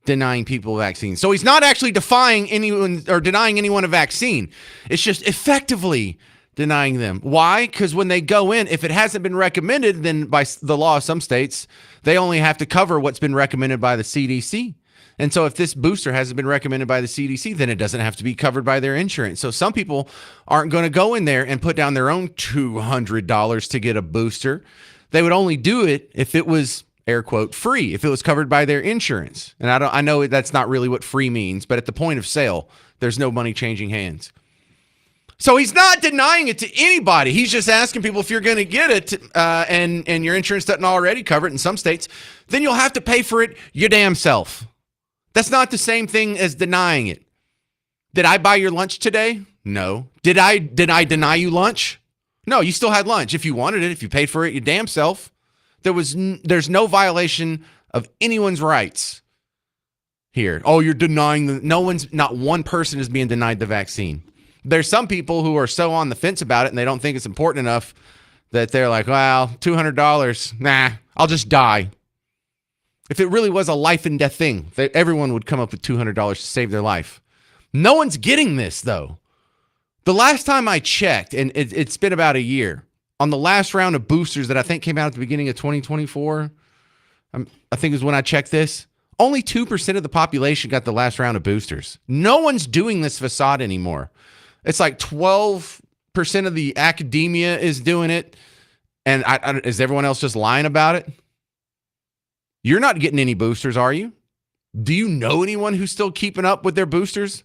denying people vaccines. So he's not actually defying anyone or denying anyone a vaccine. It's just effectively denying them. Why? Because when they go in, if it hasn't been recommended, then by the law of some states, they only have to cover what's been recommended by the CDC. And so if this booster hasn't been recommended by the CDC, then it doesn't have to be covered by their insurance. So some people aren't going to go in there and put down their own $200 to get a booster. They would only do it if it was, air quote, free, if it was covered by their insurance. And I know that's not really what free means, but at the point of sale, there's no money changing hands. So he's not denying it to anybody. He's just asking people, if you're going to get it and your insurance doesn't already cover it in some states, then you'll have to pay for it your damn self. That's not the same thing as denying it. Did I buy your lunch today? No. Did I deny you lunch? No, you still had lunch. If you wanted it, if you paid for it your damn self, there's no violation of anyone's rights. here. Oh, you're denying not one person is being denied the vaccine. There's some people who are so on the fence about it and they don't think it's important enough that they're like, well, $200, nah, I'll just die. If it really was a life and death thing, everyone would come up with $200 to save their life. No one's getting this, though. The last time I checked, and it's been about a year, on the last round of boosters that I think came out at the beginning of 2024, I think is when I checked this, only 2% of the population got the last round of boosters. No one's doing this facade anymore. It's like 12% of the academia is doing it, and is everyone else just lying about it? You're not getting any boosters, are you? Do you know anyone who's still keeping up with their boosters?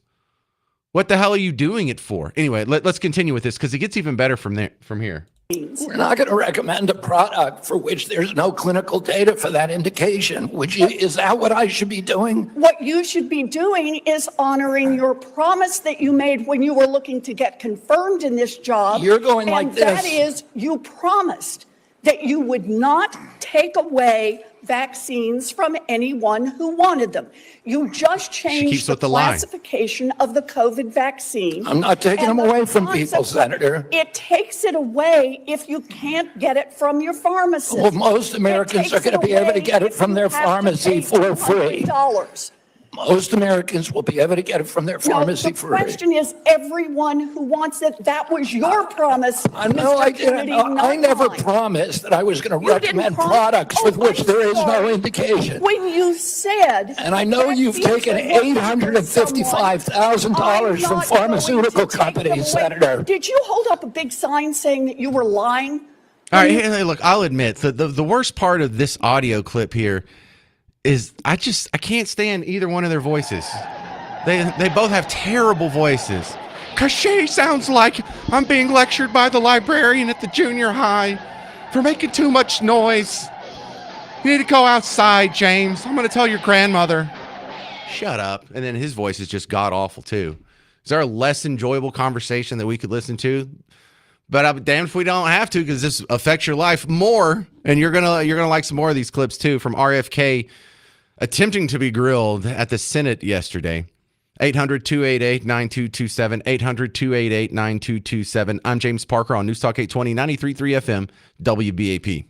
What the hell are you doing it for? Anyway, let's continue with this because it gets even better from here. We're not going to recommend a product for which there's no clinical data for that indication. Is that what I should be doing? What you should be doing is honoring your promise that you made when you were looking to get confirmed in this job. You're going like this. And that is, you promised that you would not take away vaccines from anyone who wanted them. You just changed the classification of the COVID vaccine. I'm not taking them away from people, Senator. It takes it away if you can't get it from your pharmacist. Well, most Americans are going to be able to get it from their pharmacy for free. Most Americans will be able to get it from their pharmacy for free. The question is everyone who wants it. That was your promise. No, I didn't. I never promised that I was going to recommend products with which there is no indication. When you said. And I know you've taken $855,000 from pharmaceutical companies, Senator. Did you hold up a big sign saying that you were lying? All right, hey, look, I'll admit the worst part of this audio clip here is I can't stand either one of their voices. They both have terrible voices. Cause she sounds like I'm being lectured by the librarian at the junior high for making too much noise. You need to go outside, James. I'm gonna tell your grandmother. Shut up. And then his voice is just god awful too. Is there a less enjoyable conversation that we could listen to? But I'm damned if we don't have to, because this affects your life more. And you're gonna like some more of these clips too from RFK attempting to be grilled at the Senate yesterday. 800-288-9227, 800-288-9227. I'm James Parker on News Talk 820, 93.3 FM, WBAP.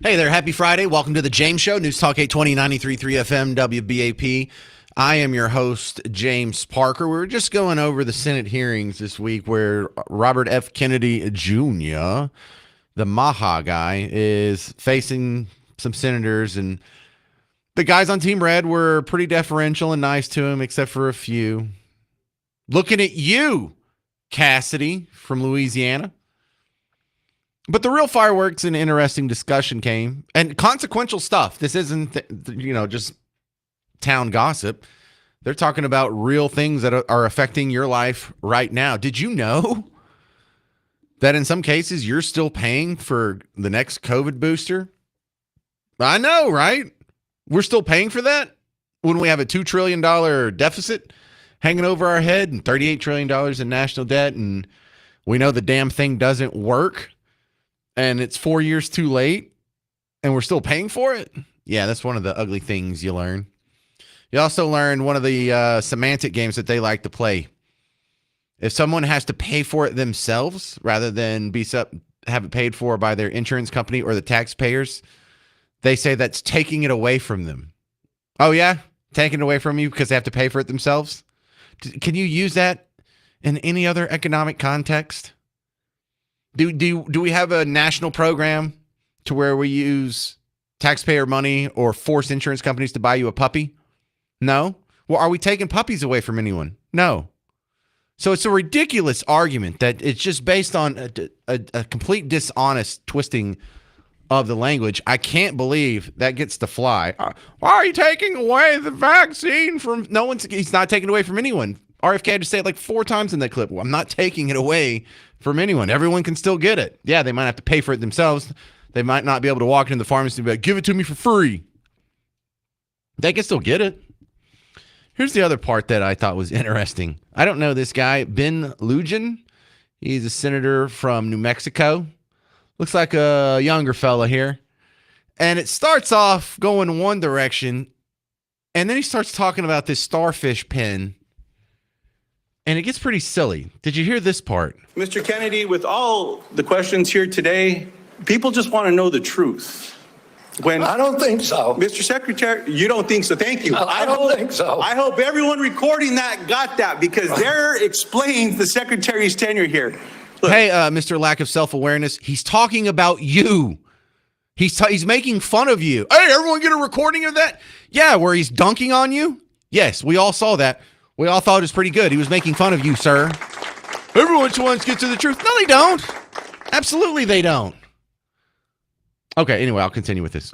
Hey there, happy Friday. Welcome to the James Show, News Talk 820, 93.3 FM, WBAP. I am your host, James Parker. We're just going over the Senate hearings this week where Robert F. Kennedy Jr., the Maha guy, is facing some senators, and the guys on Team Red were pretty deferential and nice to him, except for a few. Looking at you, Cassidy from Louisiana. But the real fireworks and interesting discussion came, and consequential stuff. This isn't, just town gossip. They're talking about real things that are affecting your life right now. Did you know that in some cases you're still paying for the next COVID booster? I know, right? We're still paying for that when we have a $2 trillion deficit hanging over our head and $38 trillion in national debt, and we know the damn thing doesn't work. And it's 4 years too late, and we're still paying for it? Yeah, that's one of the ugly things you learn. You also learn one of the semantic games that they like to play. If someone has to pay for it themselves rather than have it paid for by their insurance company or the taxpayers, they say that's taking it away from them. Oh, yeah? Taking it away from you because they have to pay for it themselves? Can you use that in any other economic context? Do we have a national program to where we use taxpayer money or force insurance companies to buy you a puppy? No. Well, are we taking puppies away from anyone? No. So it's a ridiculous argument that it's just based on a complete dishonest twisting of the language. I can't believe that gets to fly. Why are you taking away the vaccine from he's not taking it away from anyone. RFK had to say it like 4 times in that clip. Well, I'm not taking it away from anyone. Everyone can still get it. Yeah, they might have to pay for it themselves. They might not be able to walk into the pharmacy and be like, give it to me for free. They can still get it. Here's the other part that I thought was interesting. I don't know this guy, Ben Lujan. He's a senator from New Mexico. Looks like a younger fella here. And it starts off going one direction, and then he starts talking about this starfish pen, and it gets pretty silly. Did you hear this part? Mr. Kennedy, with all the questions here today, people just want to know the truth. I don't think so. Mr. Secretary, you don't think so? Thank you. I don't think so. I hope everyone recording that got that, because there explains the Secretary's tenure here. Look. Hey, Mr. Lack of Self-Awareness, he's talking about you. He's making fun of you. Hey, everyone get a recording of that? Yeah, where he's dunking on you? Yes, we all saw that. We all thought it was pretty good. He was making fun of you, sir. Everyone wants to get to the truth. No, they don't. Absolutely they don't. Okay, anyway, I'll continue with this.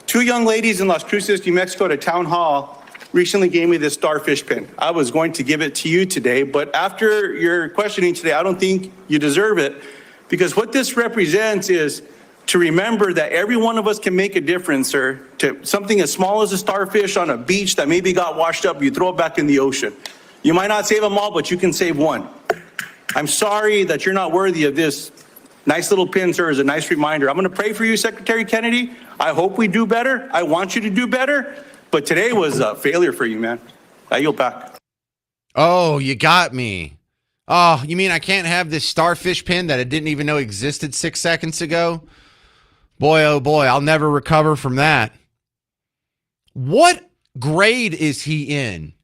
2 young ladies in Las Cruces, New Mexico at a town hall recently gave me this starfish pin. I was going to give it to you today, but after your questioning today, I don't think you deserve it, because what this represents is to remember that every one of us can make a difference, sir, to something as small as a starfish on a beach that maybe got washed up, you throw it back in the ocean. You might not save them all, but you can save one. I'm sorry that you're not worthy of this. Nice little pin, sir, is a nice reminder. I'm going to pray for you, Secretary Kennedy. I hope we do better. I want you to do better. But today was a failure for you, man. I yield back. Oh, you got me. Oh, you mean I can't have this starfish pin that I didn't even know existed 6 seconds ago? Boy, oh boy, I'll never recover from that. What grade is he in?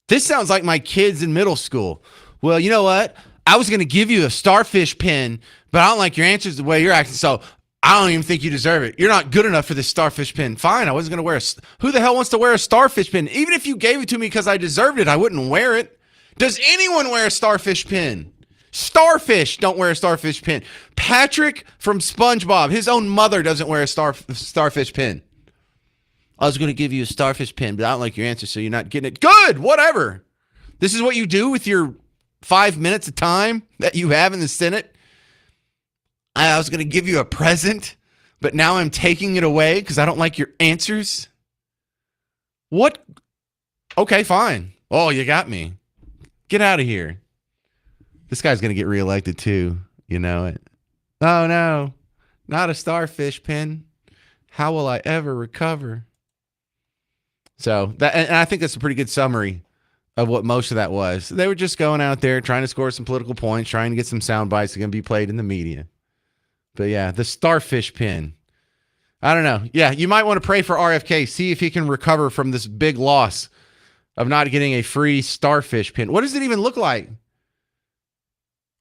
This sounds like my kids in middle school. Well, you know what? I was going to give you a starfish pin, but I don't like your answers the way you're acting, so I don't even think you deserve it. You're not good enough for this starfish pin. Fine, I wasn't going to wear who the hell wants to wear a starfish pin? Even if you gave it to me because I deserved it, I wouldn't wear it. Does anyone wear a starfish pin? Starfish don't wear a starfish pin. Patrick from SpongeBob, his own mother doesn't wear a starfish pin. I was going to give you a starfish pin, but I don't like your answer, so you're not getting it. Good, whatever. This is what you do with your 5 minutes of time that you have in the Senate. I was going to give you a present, but now I'm taking it away because I don't like your answers. What? Okay, fine. Oh, you got me. Get out of here. This guy's going to get reelected too. You know it. Oh, no. Not a starfish pin. How will I ever recover? So, and I think that's a pretty good summary of what most of that was. They were just going out there trying to score some political points, trying to get some sound bites that are going to be played in the media. But yeah, the starfish pin. I don't know. Yeah, you might want to pray for RFK. See if he can recover from this big loss of not getting a free starfish pin. What does it even look like?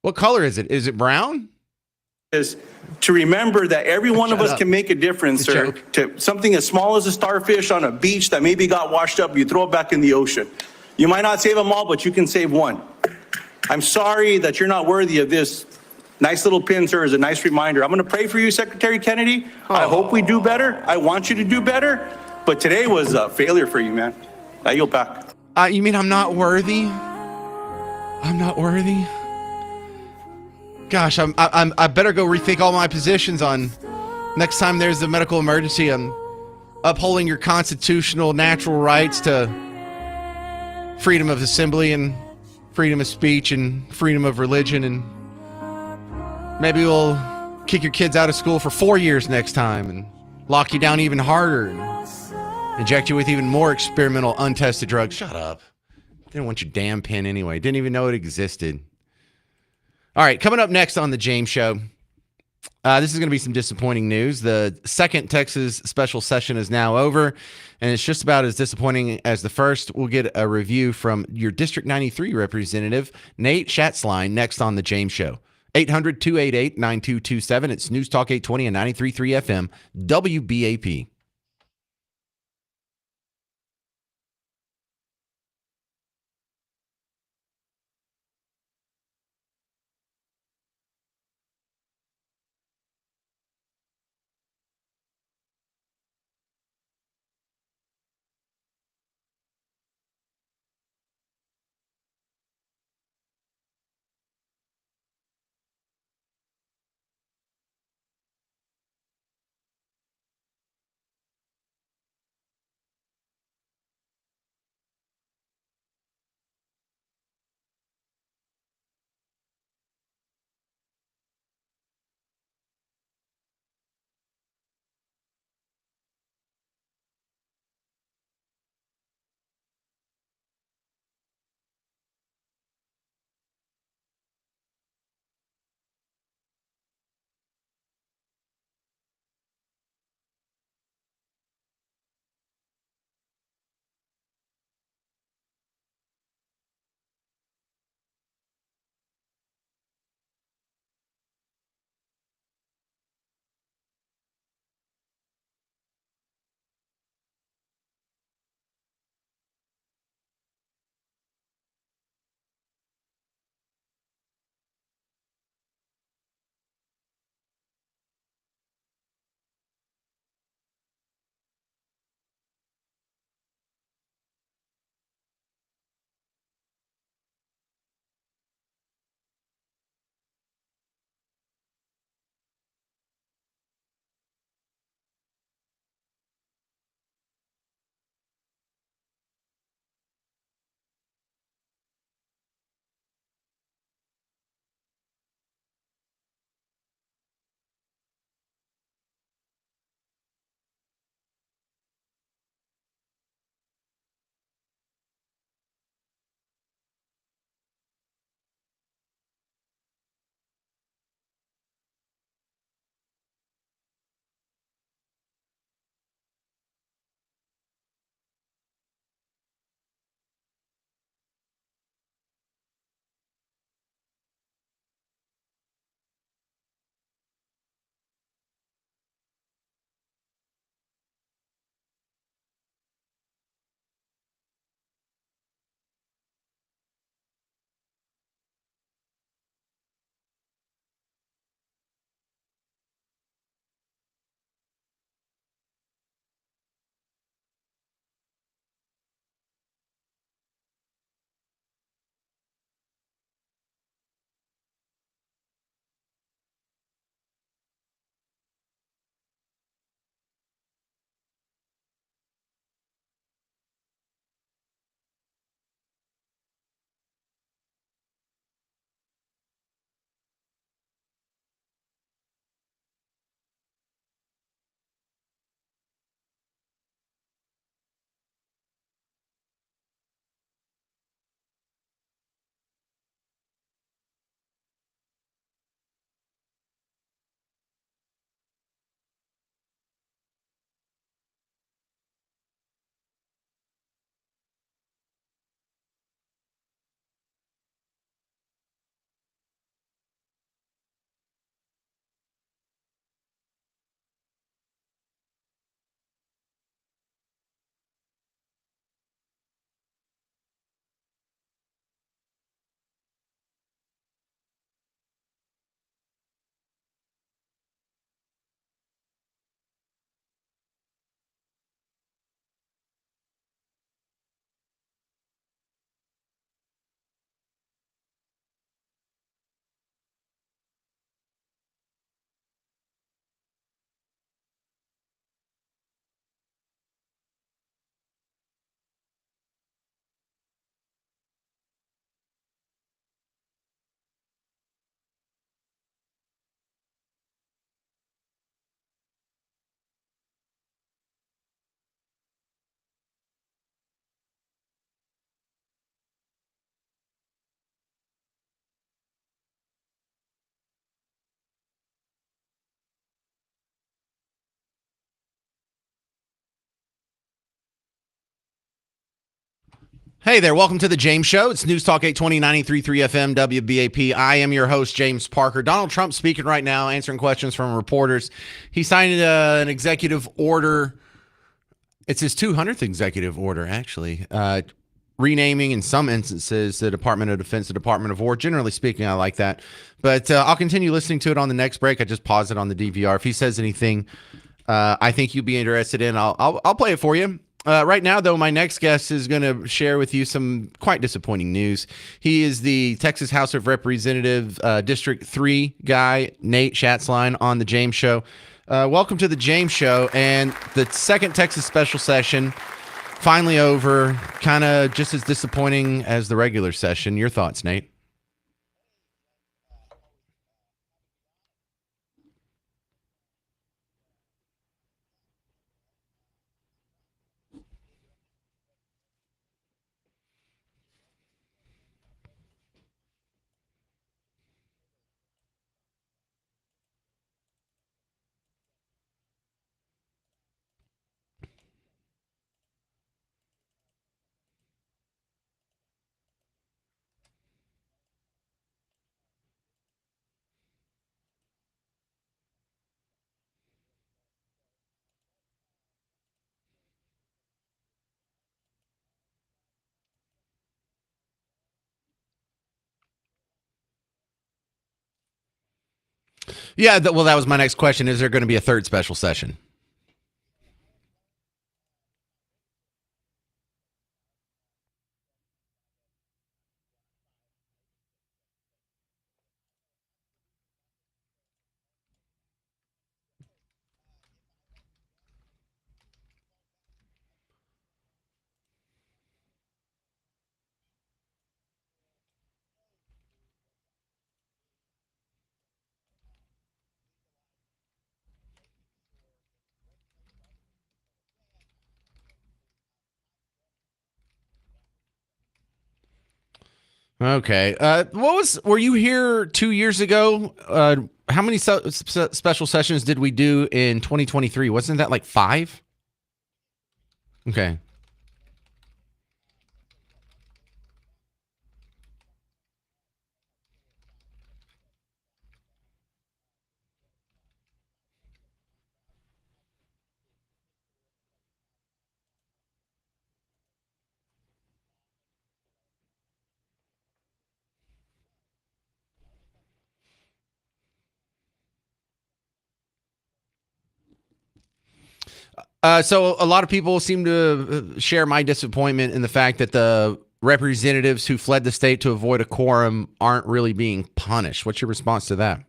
What color is it? Is it brown? Is to remember that every one of us can make a difference, sir. To something as small as a starfish on a beach that maybe got washed up, you throw it back in the ocean. You might not save them all, but you can save one. I'm sorry that you're not worthy of this. Nice little pin, sir, is a nice reminder. I'm going to pray for you, Secretary Kennedy. I hope we do better. I want you to do better. But today was a failure for you, man. I yield back. You mean I'm not worthy? I'm not worthy? Gosh, I better go rethink all my positions on next time there's a medical emergency. I'm upholding your constitutional natural rights to freedom of assembly and freedom of speech and freedom of religion, and maybe we'll kick your kids out of school for 4 years next time and lock you down even harder and inject you with even more experimental untested drugs. Shut up. Didn't want your damn pin anyway. Didn't even know it existed. All right, coming up next on the James Show, this is going to be some disappointing news. The second Texas special session is now over, and it's just about as disappointing as the first. We'll get a review from your District 93 representative, Nate Schatzline, next on the James Show. 800-288-9227. It's News Talk 820 and 93.3 FM, WBAP. Hey there, welcome to the James Show. It's News Talk 820 93.3 FM WBAP. I am your host, James Parker. Donald Trump speaking right now, answering questions from reporters. He signed an executive order. It's his 200th executive order, actually, renaming in some instances the Department of Defense, the Department of War. Generally speaking, I like that. But I'll continue listening to it on the next break. I just paused it on the DVR. If he says anything I think you'd be interested in, I'll play it for you. Right now, though, my next guest is going to share with you some quite disappointing news. He is the Texas House of Representatives District 3 guy, Nate Schatzline, on the James Show. Welcome to the James Show. And the second Texas special session finally over, kind of just as disappointing as the regular session. Your thoughts, Nate? Yeah, well, that was my next question. Is there going to be a third special session? Okay. Were you here 2 years ago? How many special sessions did we do in 2023? Wasn't that like 5? Okay. So a lot of people seem to share my disappointment in the fact that the representatives who fled the state to avoid a quorum aren't really being punished. What's your response to that?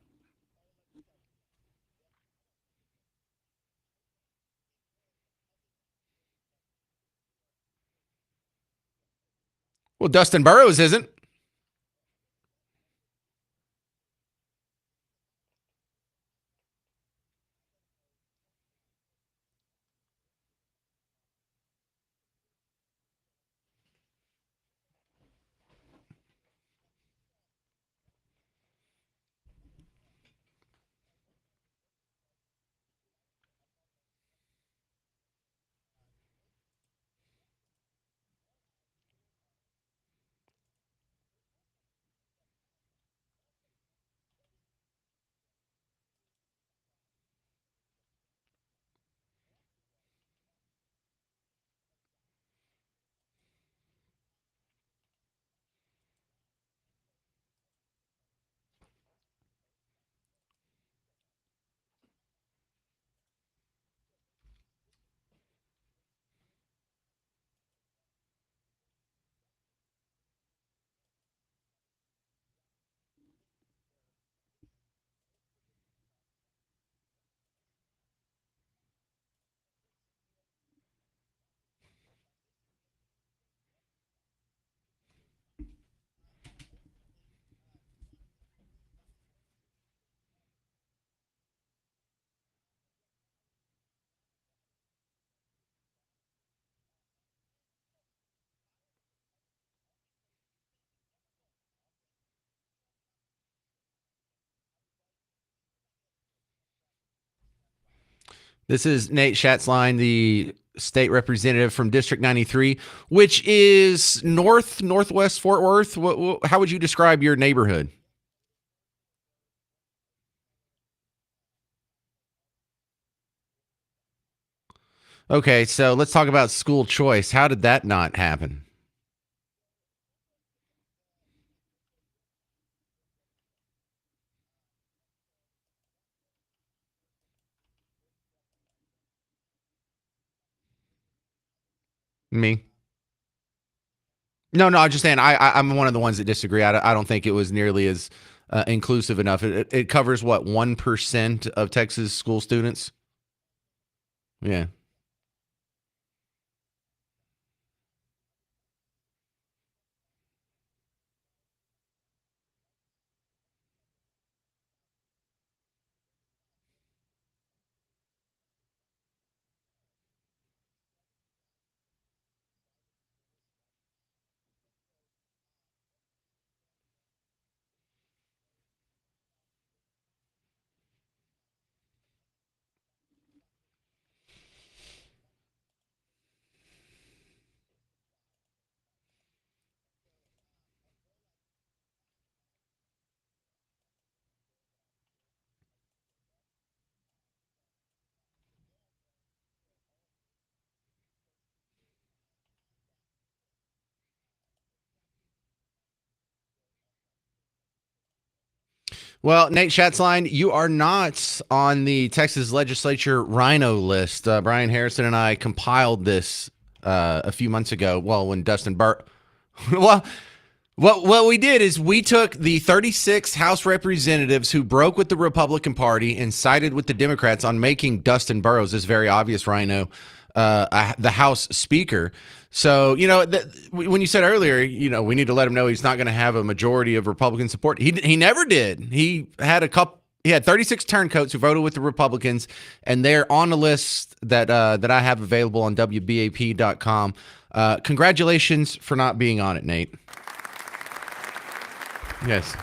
Well, Dustin Burrows isn't. This is Nate Schatzline, the state representative from District 93, which is northwest Fort Worth. How would you describe your neighborhood? Okay, so let's talk about school choice. How did that not happen? Me? No, I'm just saying I'm one of the ones that disagree. I don't think it was nearly as inclusive enough. It covers what, 1% of Texas school students? Yeah. Well, Nate Schatzline, you are not on the Texas Legislature Rhino list. Brian Harrison and I compiled this a few months ago. Well, when Dustin Burrows, well, what we did is we took the 36 House representatives who broke with the Republican Party and sided with the Democrats on making Dustin Burrows, this very obvious rhino, the House Speaker. So, when you said earlier, we need to let him know he's not going to have a majority of Republican support. He never did. He had 36 turncoats who voted with the Republicans, and they're on the list that I have available on WBAP.com. Congratulations for not being on it, Nate. Yes.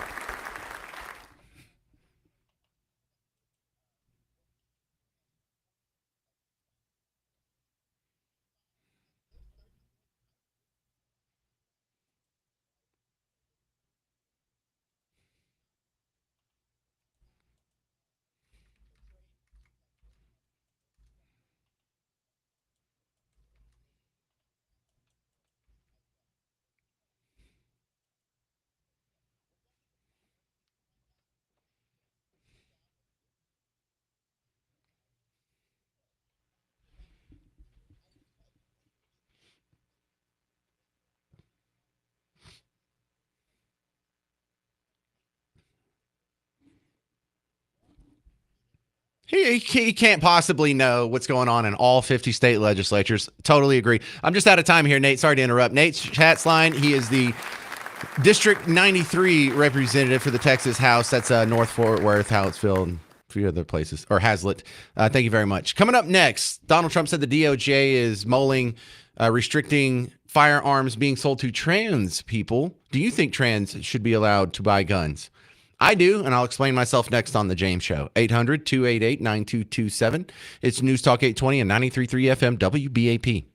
He can't possibly know what's going on in all 50 state legislatures. Totally agree. I'm just out of time here, Nate. Sorry to interrupt. Nate Schatzline, he is the District 93 representative for the Texas House. That's North Fort Worth, Hallettsville, and a few other places, or Hazlet. Thank you very much. Coming up next, Donald Trump said the DOJ is mulling restricting firearms being sold to trans people. Do you think trans should be allowed to buy guns? I do, and I'll explain myself next on The James Show. 800-288-9227. It's News Talk 820 and 93.3 FM WBAP.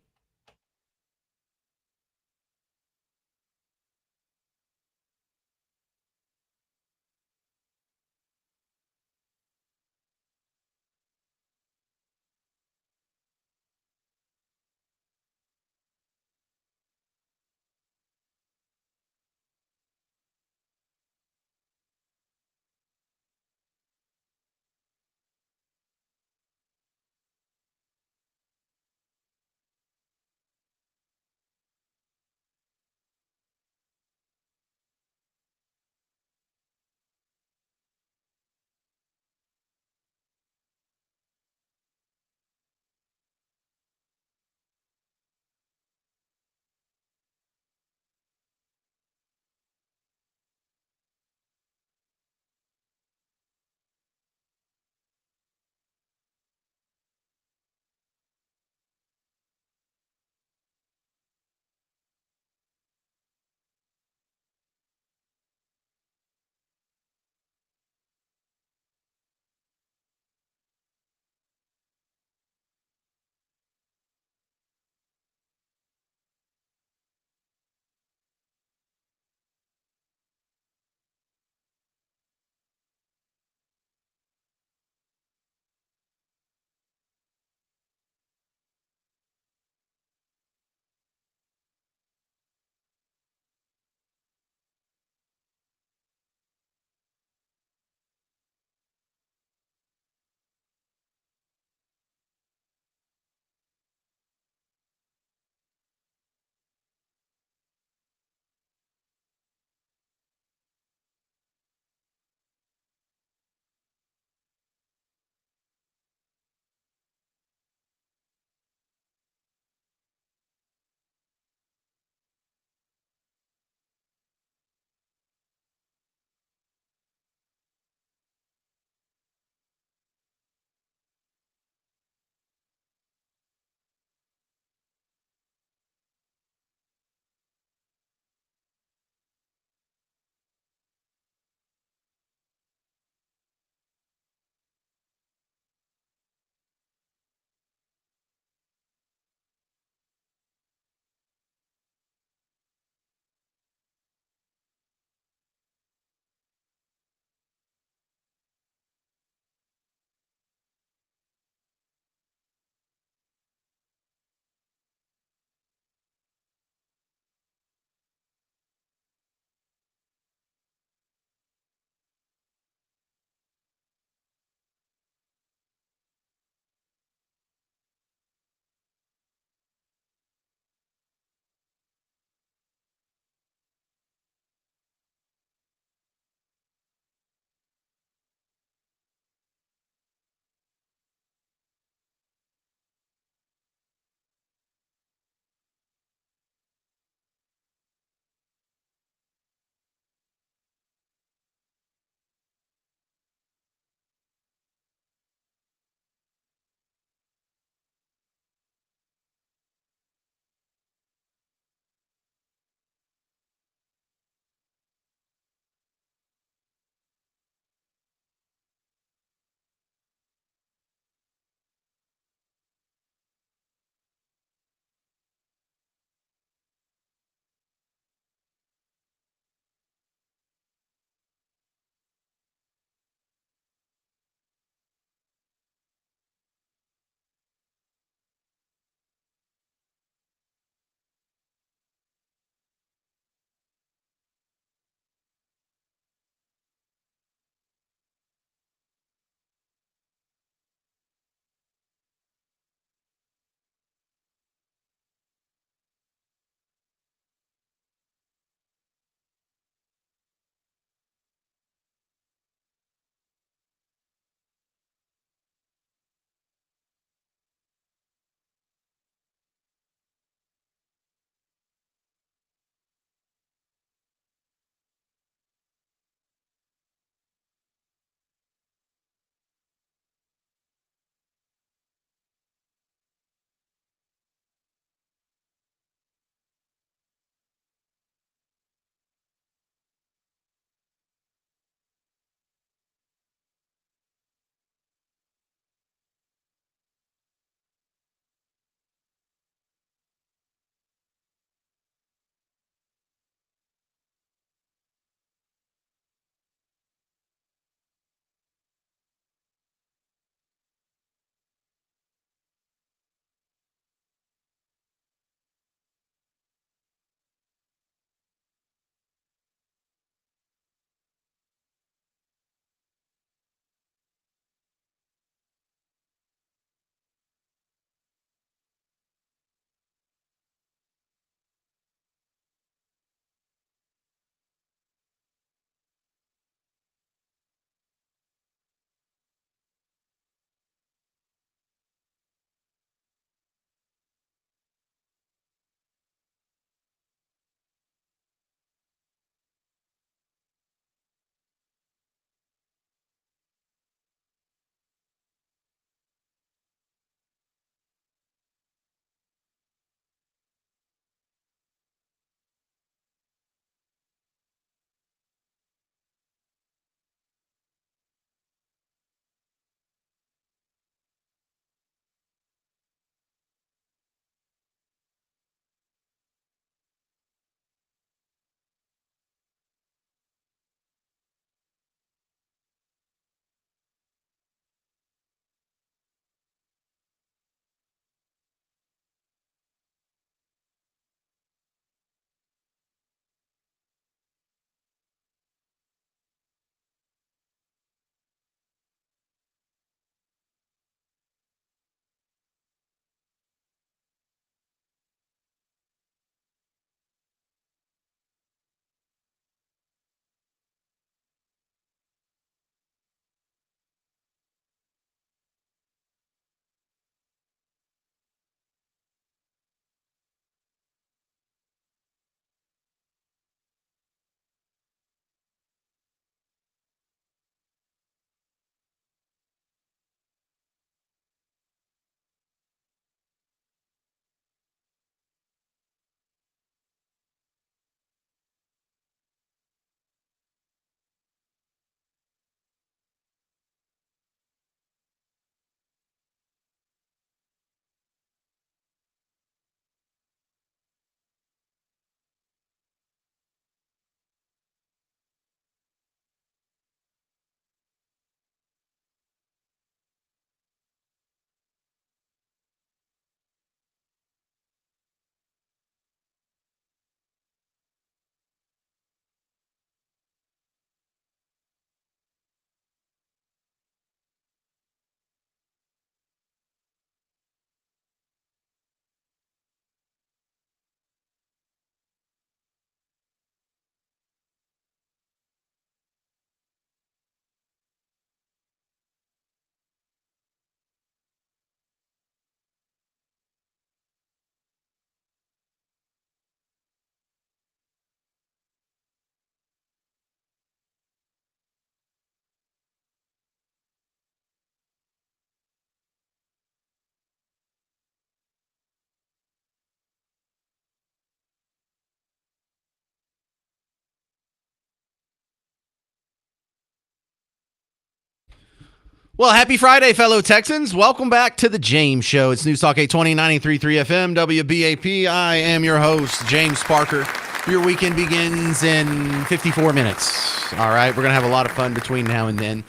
Well, happy Friday, fellow Texans. Welcome back to the James Show. It's News Talk 820, 93.3 FM, WBAP. I am your host, James Parker. Your weekend begins in 54 minutes. All right, we're going to have a lot of fun between now and then.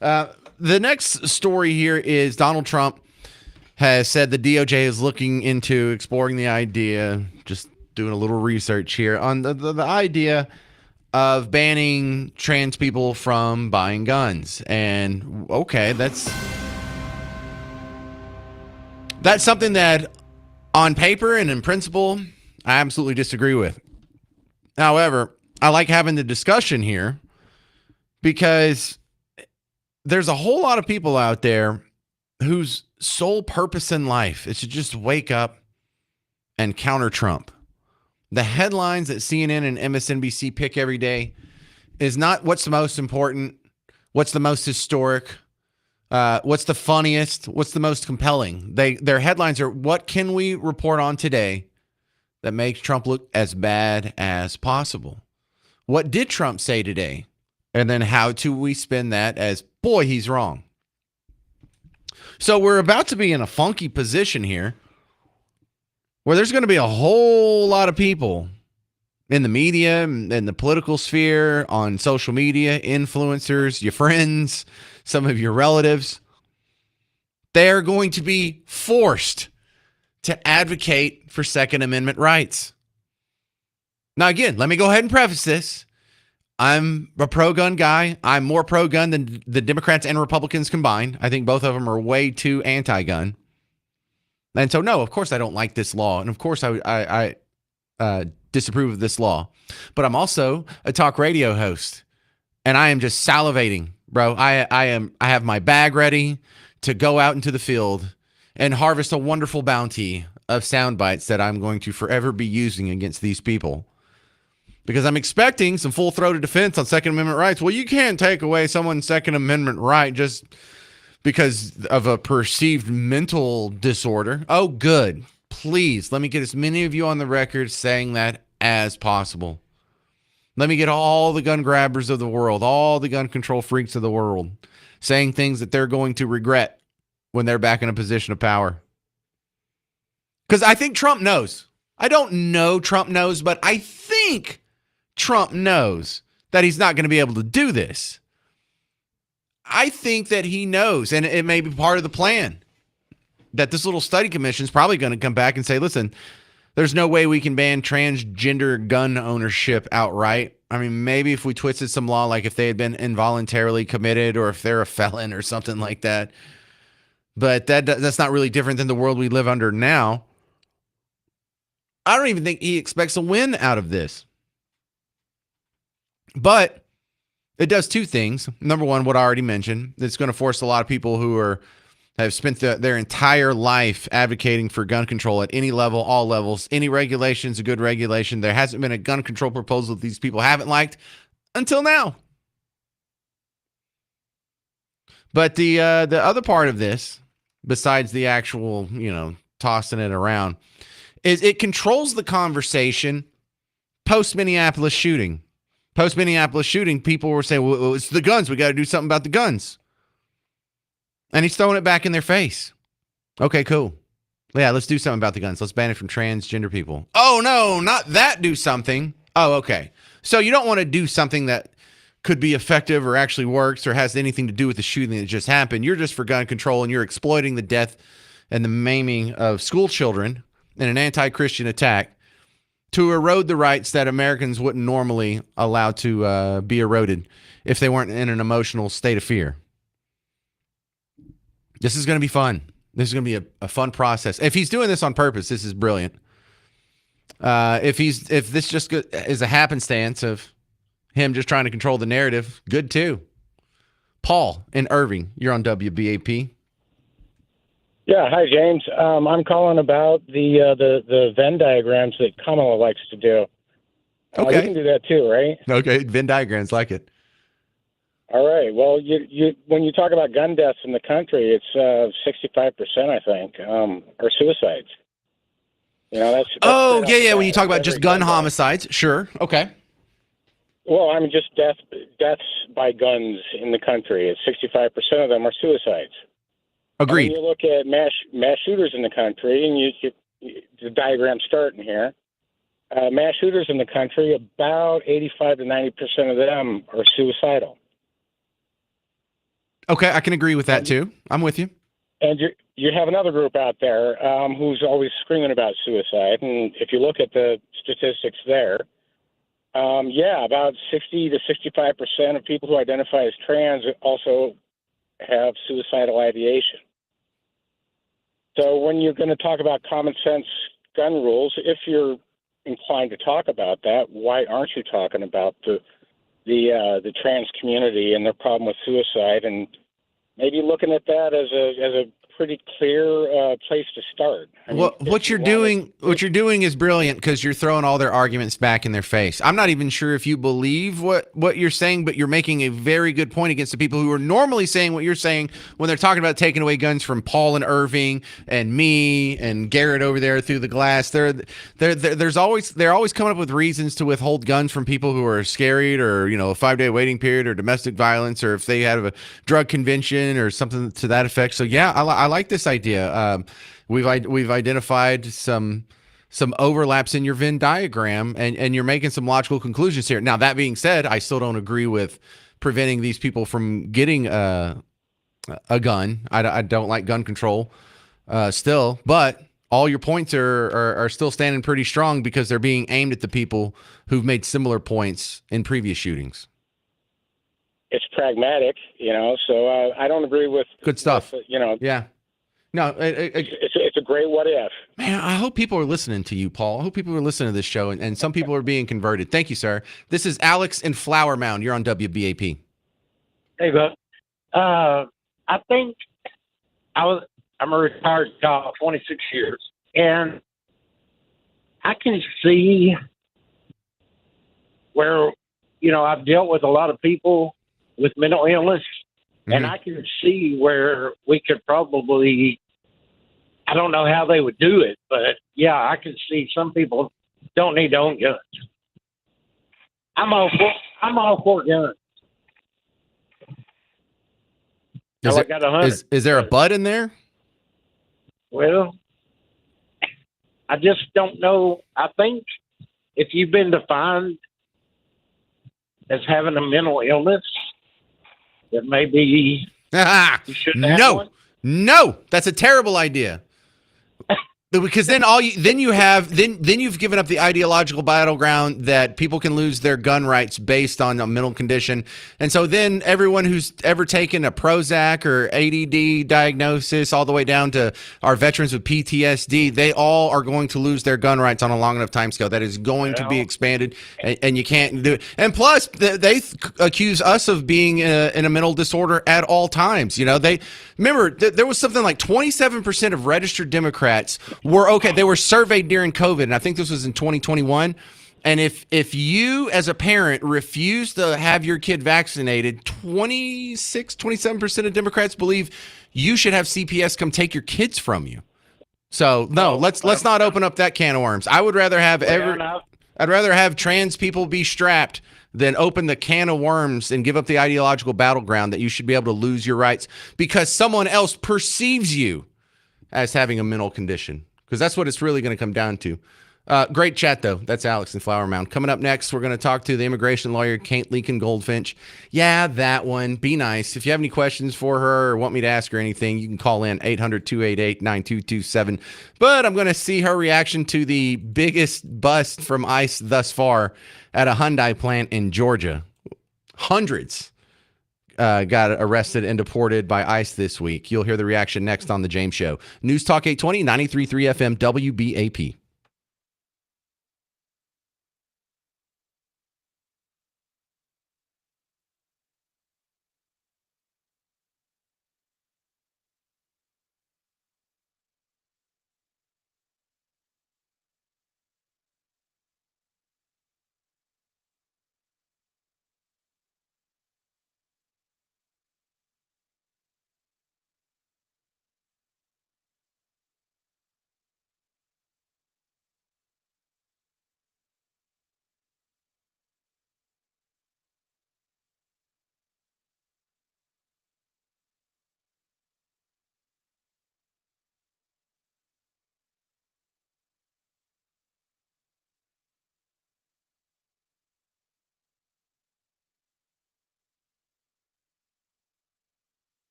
The next story here is Donald Trump has said the DOJ is looking into exploring the idea, just doing a little research here, on the idea of banning trans people from buying guns. And okay, that's something that on paper and in principle, I absolutely disagree with. However, I like having the discussion here because there's a whole lot of people out there whose sole purpose in life is to just wake up and counter Trump. The headlines that CNN and MSNBC pick every day is not what's the most important, what's the most historic, what's the funniest, what's the most compelling. Their headlines are, what can we report on today that makes Trump look as bad as possible? What did Trump say today? And then how do we spin that as, boy, he's wrong. So we're about to be in a funky position here where there's going to be a whole lot of people in the media, in the political sphere, on social media, influencers, your friends, some of your relatives. They're going to be forced to advocate for Second Amendment rights. Now, again, let me go ahead and preface this. I'm a pro-gun guy. I'm more pro-gun than the Democrats and Republicans combined. I think both of them are way too anti-gun. And so, no, of course I don't like this law. And of course I disapprove of this law. But I'm also a talk radio host. And I am just salivating, bro. I have my bag ready to go out into the field and harvest a wonderful bounty of sound bites that I'm going to forever be using against these people. Because I'm expecting some full-throated defense on Second Amendment rights. Well, you can't take away someone's Second Amendment right just because of a perceived mental disorder. Oh, good. Please, let me get as many of you on the record saying that as possible. Let me get all the gun grabbers of the world, all the gun control freaks of the world, saying things that they're going to regret when they're back in a position of power. Because I think Trump knows. I don't know Trump knows, but I think Trump knows that he's not going to be able to do this. I think that he knows, and it may be part of the plan, that this little study commission is probably going to come back and say, listen, there's no way we can ban transgender gun ownership outright. I mean, maybe if we twisted some law, like if they had been involuntarily committed or if they're a felon or something like that. But that's not really different than the world we live under now. I don't even think he expects a win out of this. But it does two things. Number one, what I already mentioned, it's going to force a lot of people who have spent their entire life advocating for gun control at any level, all levels. Any regulation is a good regulation. There hasn't been a gun control proposal that these people haven't liked until now. But the other part of this, besides the actual, tossing it around, is it controls the conversation post-Minneapolis shooting. Post-Minneapolis shooting, people were saying, well, it's the guns. We got to do something about the guns. And he's throwing it back in their face. Okay, cool. Yeah, let's do something about the guns. Let's ban it from transgender people. Oh, no, not that do something. Oh, okay. So you don't want to do something that could be effective or actually works or has anything to do with the shooting that just happened. You're just for gun control, and you're exploiting the death and the maiming of school children in an anti-Christian attack to erode the rights that Americans wouldn't normally allow to be eroded if they weren't in an emotional state of fear. This is going to be fun. This is going to be a fun process. If he's doing this on purpose, this is brilliant. If this just is a happenstance of him just trying to control the narrative, good too. Paul in Irving, you're on WBAP. Yeah, hi James. I'm calling about the Venn diagrams that Kamala likes to do. Okay, you can do that too, right? Okay, Venn diagrams, like it. All right. Well, you when you talk about gun deaths in the country, it's 65%, I think, are suicides. That's oh yeah. When you talk about just gun homicides, sure, okay. Well, I mean, just deaths by guns in the country. It's 65% of them are suicides. Agreed. And when you look at mass shooters in the country, and the diagram's starting here. Mass shooters in the country, about 85 to 90% of them are suicidal. Okay, I can agree with that too. I'm with you. And you have another group out there who's always screaming about suicide. And if you look at the statistics there, about 60 to 65% of people who identify as trans also have suicidal ideation. So when you're going to talk about common sense gun rules, if you're inclined to talk about that, why aren't you talking about the trans community and their problem with suicide, and maybe looking at that as a pretty clear place to start? I mean, What you're doing is brilliant, because you're throwing all their arguments back in their face. I'm not even sure if you believe what you're saying, but you're making a very good point against the people who are normally saying what you're saying when they're talking about taking away guns from Paul and Irving and me and Garrett over there through the glass. They're always coming up with reasons to withhold guns from people who are scared, or a 5-day waiting period, or domestic violence, or if they have a drug convention or something to that effect. So yeah, I like this idea. We've identified some overlaps in your Venn diagram, and you're making some logical conclusions here. Now, that being said, I still don't agree with preventing these people from getting a gun. I don't like gun control still, but all your points are still standing pretty strong, because they're being aimed at the people who've made similar points in previous shootings. It's pragmatic, so I don't agree with good stuff. Yeah. No, it's a great what if. Man, I hope people are listening to you, Paul. I hope people are listening to this show, and some people are being converted. Thank you, sir. This is Alex in Flower Mound. You're on WBAP. Hey, bud. I think I'm a retired cop, 26 years, and I can see where, I've dealt with a lot of people with mental illness, and I can see where we could probably, I don't know how they would do it, but yeah, I can see some people don't need to own guns. I'm all for guns. Is there a but in there? Well, I just don't know. I think if you've been defined as having a mental illness, that maybe you shouldn't have one. No, that's a terrible idea. Because then you've given up the ideological battleground that people can lose their gun rights based on a mental condition. And so then everyone who's ever taken a Prozac or ADD diagnosis, all the way down to our veterans with PTSD, they all are going to lose their gun rights on a long enough time scale. That is going to be expanded, and you can't do it. And plus, they accuse us of being in a mental disorder at all times. They remember there was something like 27% of registered Democrats they were surveyed during COVID, and I think this was in 2021. And if you as a parent refuse to have your kid vaccinated, 27% of Democrats believe you should have CPS come take your kids from you. So no, let's not open up that can of worms. I would rather have I'd rather have trans people be strapped than open the can of worms and give up the ideological battleground that you should be able to lose your rights because someone else perceives you as having a mental condition. Because that's what it's really going to come down to. Great chat, though. That's Alex in Flower Mound. Coming up next, we're going to talk to the immigration lawyer, Kate Leakin Goldfinch. Yeah, that one. Be nice. If you have any questions for her or want me to ask her anything, you can call in 800-288-9227. But I'm going to see her reaction to the biggest bust from ICE thus far at a Hyundai plant in Georgia. Hundreds got arrested and deported by ICE this week. You'll hear the reaction next on The James Show. News Talk 820, 93.3 FM, WBAP.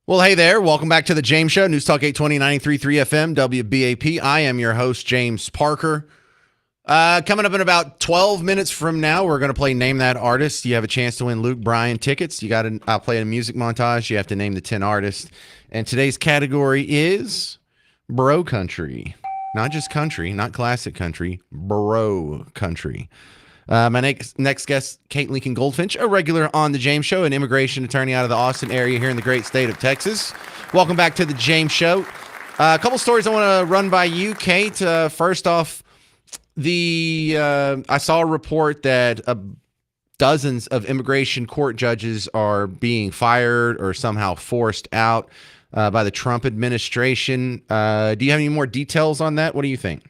Well, hey there. Welcome back to the James Show, News Talk 820 93.3 FM, WBAP. I am your host, James Parker. Coming up in about 12 minutes from now, we're going to play Name That Artist. You have a chance to win Luke Bryan tickets. I'll play a music montage. You have to name the 10 artists. And today's category is Bro Country. Not just country, not classic country, bro country. My next guest, Kate Lincoln Goldfinch, a regular on the James Show, an immigration attorney out of the Austin area here in the great state of Texas. Welcome back to the James Show. A couple stories I want to run by you, Kate. First off, I saw a report that dozens of immigration court judges are being fired or somehow forced out by the Trump administration. Do you have any more details on that? What do you think?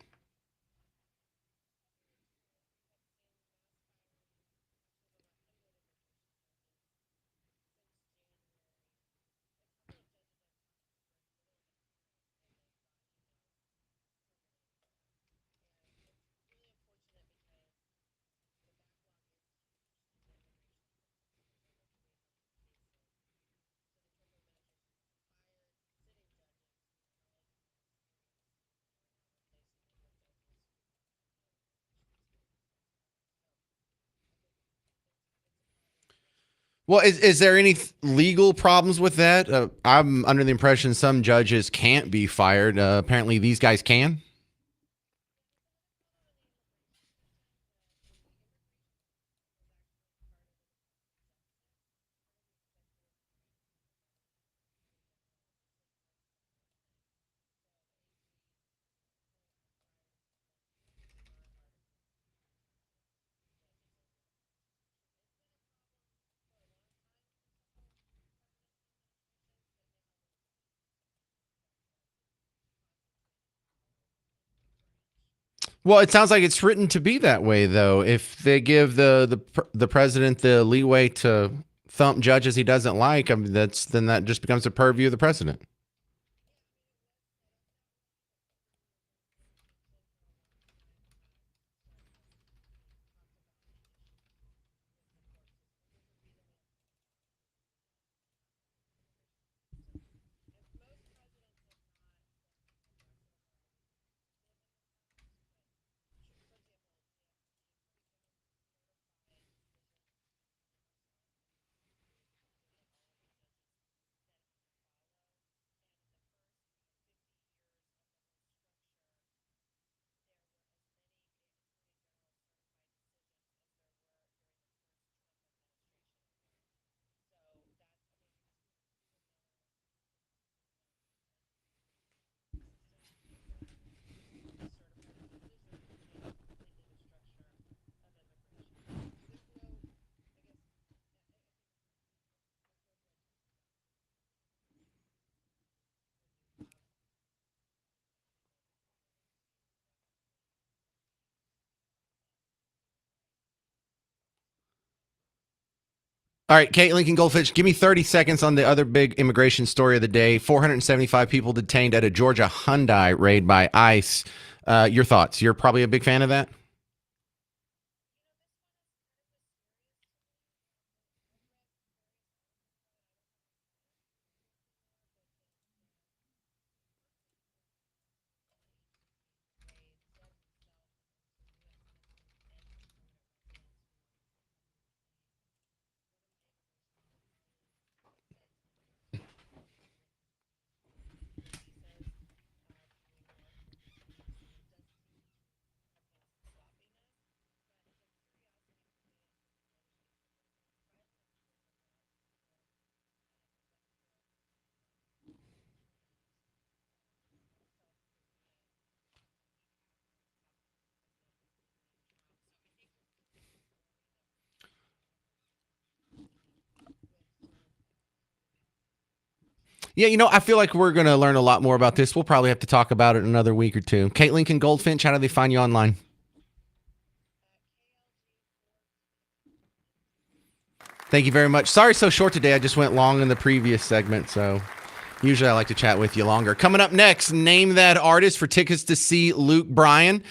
Well, is there any legal problems with that? I'm under the impression some judges can't be fired. Apparently, these guys can. Well, it sounds like it's written to be that way, though. If they give the president the leeway to thump judges he doesn't like, I mean, then that just becomes the purview of the president. All right, Kate Lincoln Goldfinch, give me 30 seconds on the other big immigration story of the day. 475 people detained at a Georgia Hyundai raid by ICE. Your thoughts? You're probably a big fan of that? Yeah, I feel like we're going to learn a lot more about this. We'll probably have to talk about it in another week or two. Kate Lincoln Goldfinch, how do they find you online? Thank you very much. Sorry so short today. I just went long in the previous segment, so usually I like to chat with you longer. Coming up next, Name That Artist for tickets to see Luke Bryan.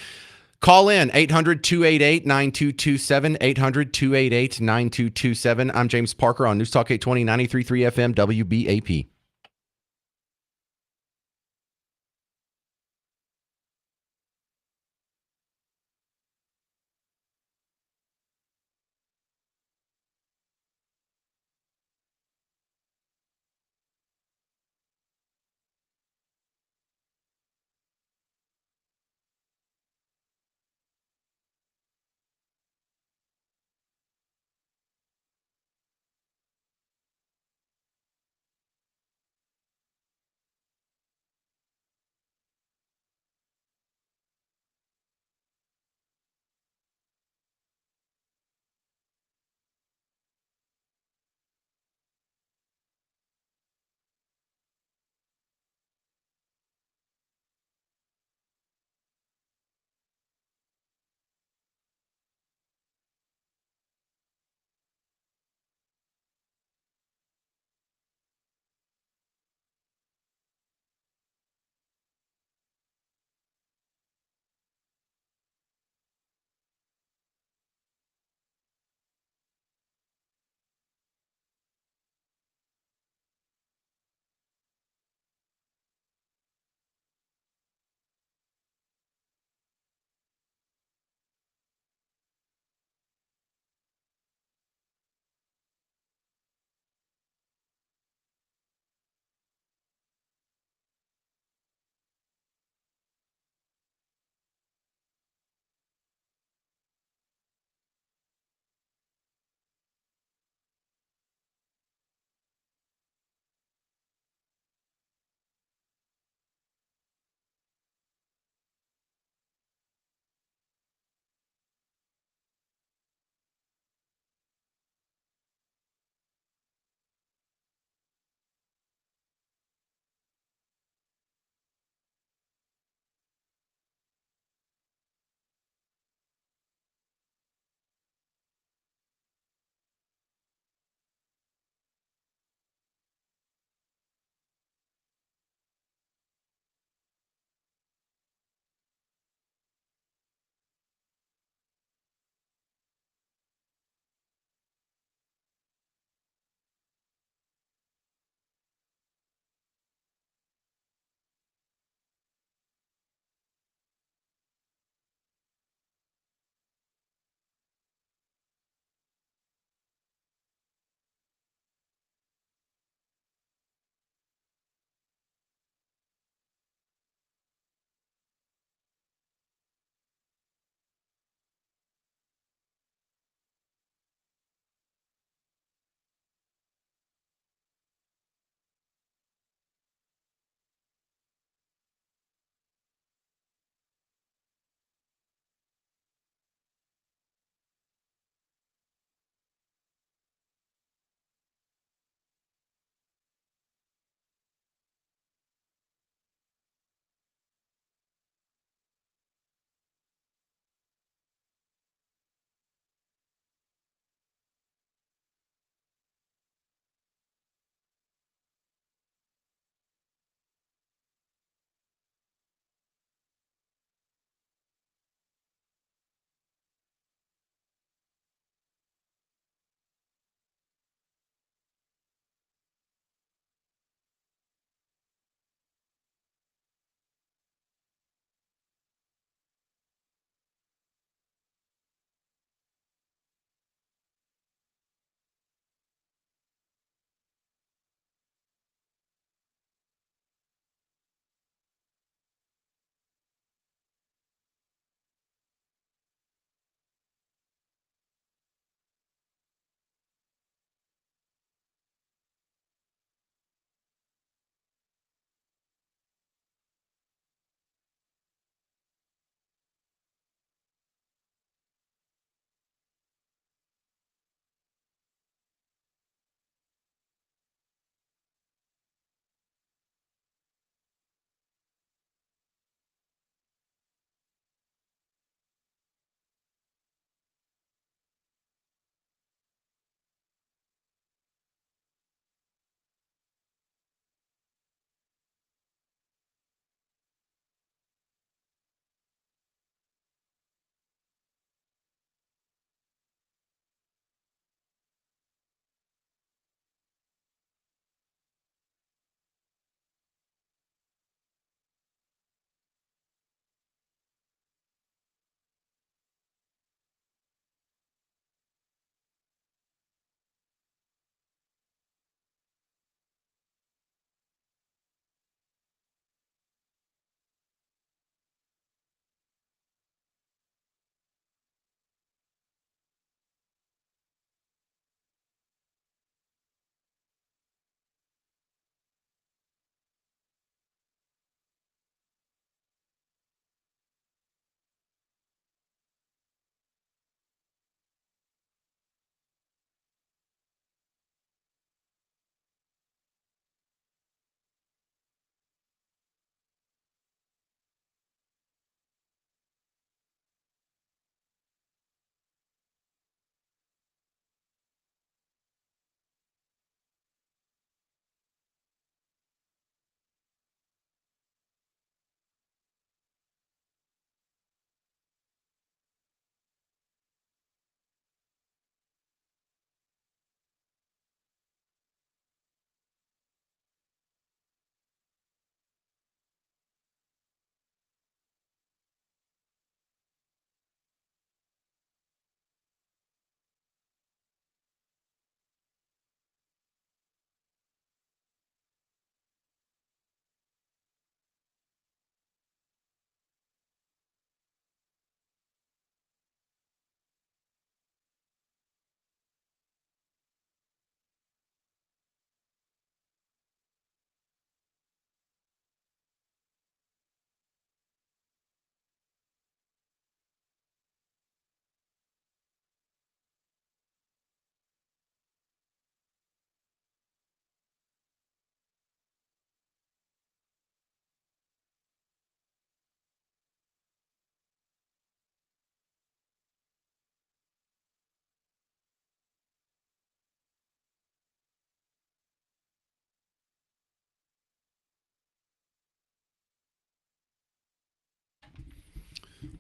Call in 800-288-9227, 800-288-9227. I'm James Parker on News Talk 820, 93.3 FM, WBAP.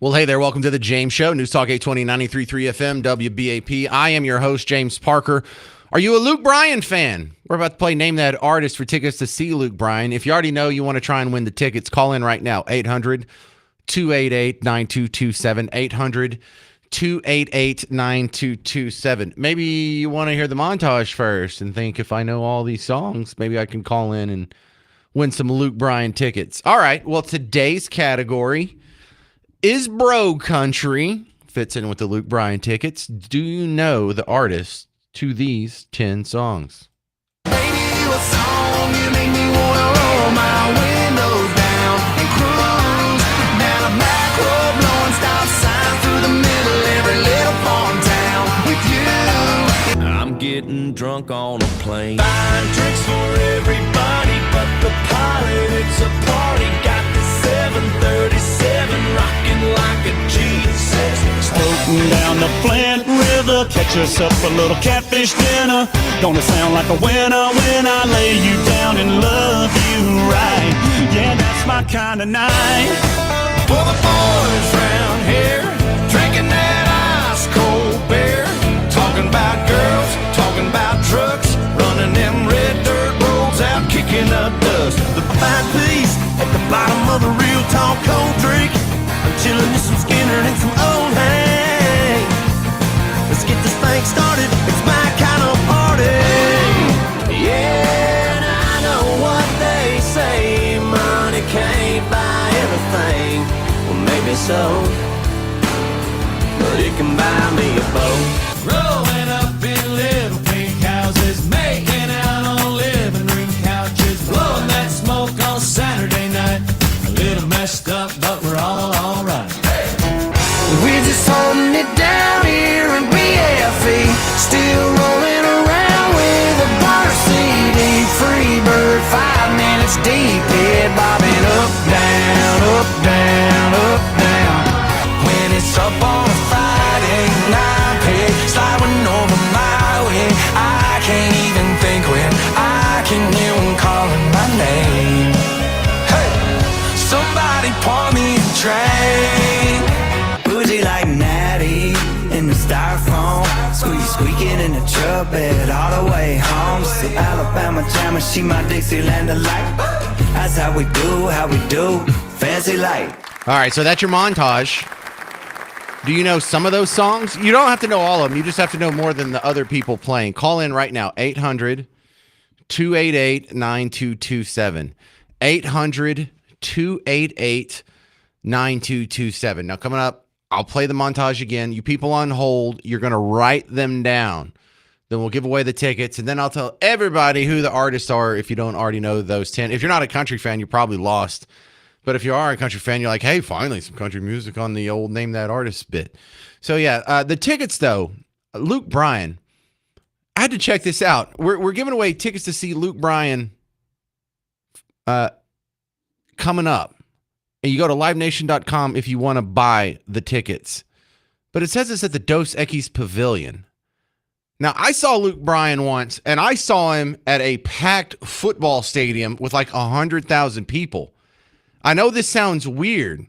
Well, hey there. Welcome to the James Show. News Talk 820 93.3 FM, WBAP. I am your host, James Parker. Are you a Luke Bryan fan? We're about to play Name That Artist for tickets to see Luke Bryan. If you already know you want to try and win the tickets, call in right now. 800-288-9227. 800-288-9227. Maybe you want to hear the montage first and think, if I know all these songs, maybe I can call in and win some Luke Bryan tickets. All right. Well, today's category is Bro Country. Fits in with the Luke Bryan tickets. Do you know the artist to these 10 songs? Baby, you a song, you make me wanna roll my windows down and cruise down a back road, blowing stop signs through the middle every little farm town with you. I'm getting drunk on a plane, buying drinks for everybody but the pilot. It's a party, got the 737 rocking like a Jesus. Floating down the Flint River, catch us up a little catfish dinner. Gonna sound like a winner when I lay you down and love you right. Yeah, that's my kind of night. For the boys round here, drinking that ice cold beer, talking about girls, talking about trucks, running them red dirt roads out, kicking up dust. The fine piece at the bottom of the real tall cold drink. I'm chilling with some Skinner and some old hay. Let's get this thing started, it's my kind of party. Yeah, and I know what they say, money can't buy everything. Well, maybe so, but it can buy me a boat. Rolling up in little pink houses, making out on living room couches, blowing that smoke on Saturday night. A little messed up, but we're all alright. We're just holding it down here in BFE, still rolling around with a bar CD. Free bird, 5 minutes deep, head bobbing up, down, up, down, up, down. When it's up on a Friday night, hey, sliding over my way, I can't even think when I can hear one calling my name. Hey, somebody pour me a drink. Bougie like Natty in the styrofoam, squeaking in the truck bed all the way home. So Alabama jammer, she my Dixieland delight. That's how we do, fancy light. All right, so that's your montage. Do you know some of those songs? You don't have to know all of them. You just have to know more than the other people playing. Call in right now, 800-288-9227. 800-288-9227. Now, coming up, I'll play the montage again. You people on hold, you're going to write them down. Then we'll give away the tickets, and then I'll tell everybody who the artists are if you don't already know those 10. If you're not a country fan, you're probably lost. But if you are a country fan, you're like, hey, finally, some country music on the old Name That Artist bit. So, yeah, the tickets, though, Luke Bryan. I had to check this out. We're giving away tickets to see Luke Bryan coming up. And you go to livenation.com if you want to buy the tickets. But it says it's at the Dos Equis Pavilion. Now, I saw Luke Bryan once, and I saw him at a packed football stadium with like 100,000 people. I know this sounds weird,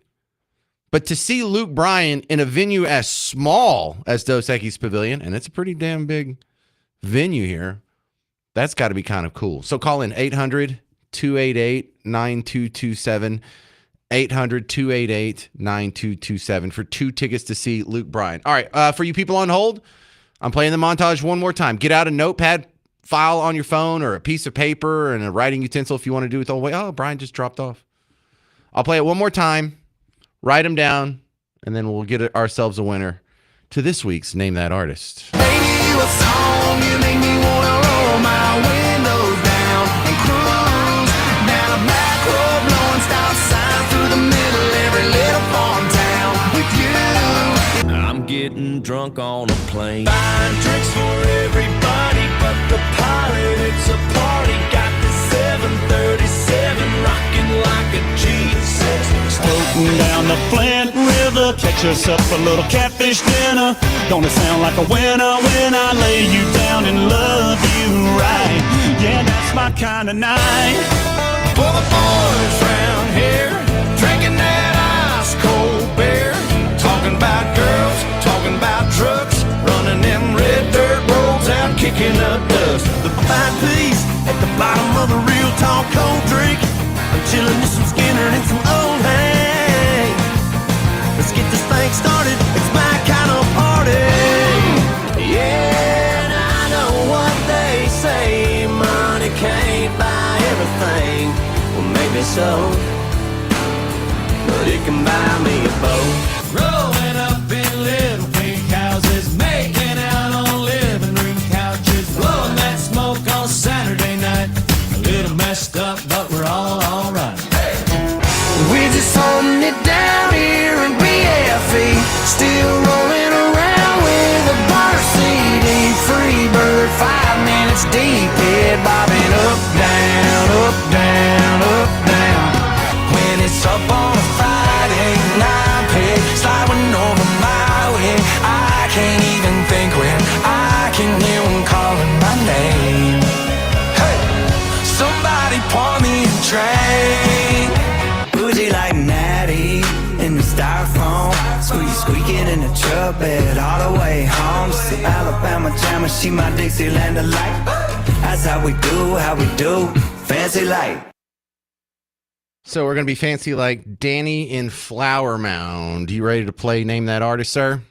but to see Luke Bryan in a venue as small as Dos Equis Pavilion, and it's a pretty damn big venue here, that's got to be kind of cool. So call in 800-288-9227. 800-288-9227 for 2 tickets to see Luke Bryan. All right, for you people on hold, I'm playing the montage one more time. Get out a notepad file on your phone or a piece of paper and a writing utensil if you want to do it the whole way. Oh, Brian just dropped off. I'll play it one more time, write them down, and then we'll get ourselves a winner to this week's Name That Artist. Baby, you a song, you make me wanna roll my windows down and cruise down a back road, blowing stop signs through the middle every little farm town with you. I'm getting drunk on a plane, buying drinks for everybody but the pilot. It's a party, got the 737 rocking like a Jesus. Floating down the Flint River, catch us up a little catfish dinner. Gonna sound like a winner when I lay you down and love you right. Yeah, that's my kind of night. For the boys round here, drinking that ice cold beer, get started. It's my kind of party. Yeah, and I know what they say. Money can't buy everything. Well, maybe so, but it can buy me a boat. Growing up in little pink houses, making out on living room couches, blowing that smoke on Saturday night. A little messed up, but we're all alright. Hey. We're just holding it down here in BFE, still rolling around with a bar CD. Free bird, 5 minutes deep, head bobbing up, down, up, down, up, down. When it's up on a Friday night, pig sliding over my way, I can't even think when I can hear them calling my name. Hey, somebody pour me a drink. Bougie like Natty in the styrofoam, squeaking in the truck bed all the way home. See Alabama jammer, she my Dixieland delight. That's how we do, fancy like. So we're going to be fancy like Danny in Flower Mound. You ready to play Name That Artist, sir?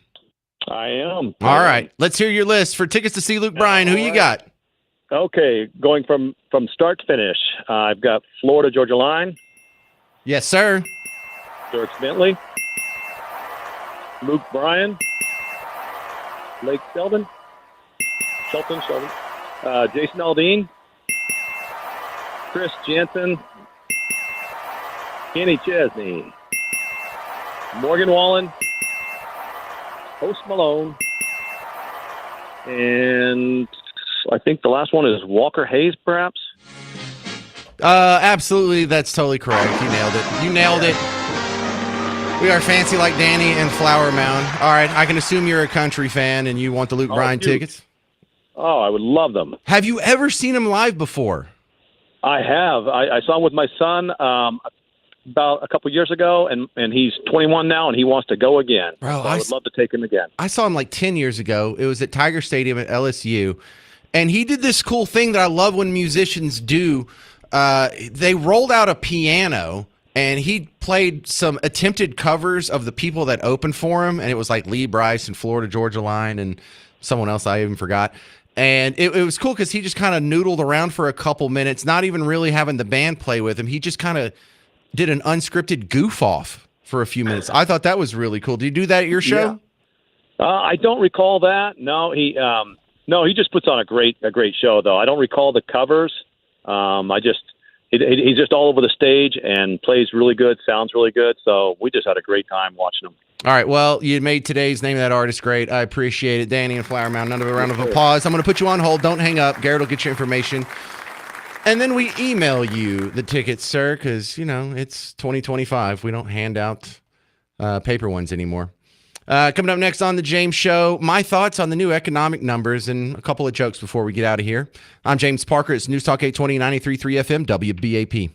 I am. All right. Let's hear your list for tickets to see Luke Bryan. Who you got? Okay, going from start to finish. I've got Florida Georgia Line. Yes, sir. Dirk Bentley. Luke Bryan. Blake Shelton. Jason Aldean. Chris Jensen. Kenny Chesney, Morgan Wallen, Post Malone, and I think the last one is Walker Hayes, perhaps? Absolutely, that's totally correct. You nailed it. We are fancy like Danny and Flower Mound. All right, I can assume you're a country fan and you want the Luke Bryan tickets? Oh, I would love them. Have you ever seen him live before? I have. I saw him with my son about a couple years ago, and he's 21 now, and he wants to go again. Bro, so I would love to take him again. I saw him like 10 years ago. It was at Tiger Stadium at LSU, and he did this cool thing that I love when musicians do. They rolled out a piano, and he played some attempted covers of the people that opened for him, and it was like Lee Brice and Florida Georgia Line and someone else I even forgot. And it was cool because he just kind of noodled around for a couple minutes, not even really having the band play with him. He just kind of did an unscripted goof off for a few minutes. I thought that was really cool. Do you do that at your show? Yeah. I don't recall that. No, he just puts on a great show though. I don't recall the covers. He's just all over the stage and plays really good, sounds really good. So we just had a great time watching him. All right. Well, you made today's Name That Artist great. I appreciate it. Danny and Flower Mound, another round of applause. I'm going to put you on hold. Don't hang up. Garrett will get your information. And then we email you the tickets, sir, because, it's 2025. We don't hand out paper ones anymore. Coming up next on The James Show, my thoughts on the new economic numbers and a couple of jokes before we get out of here. I'm James Parker. It's News Talk 820, 93.3 FM, WBAP.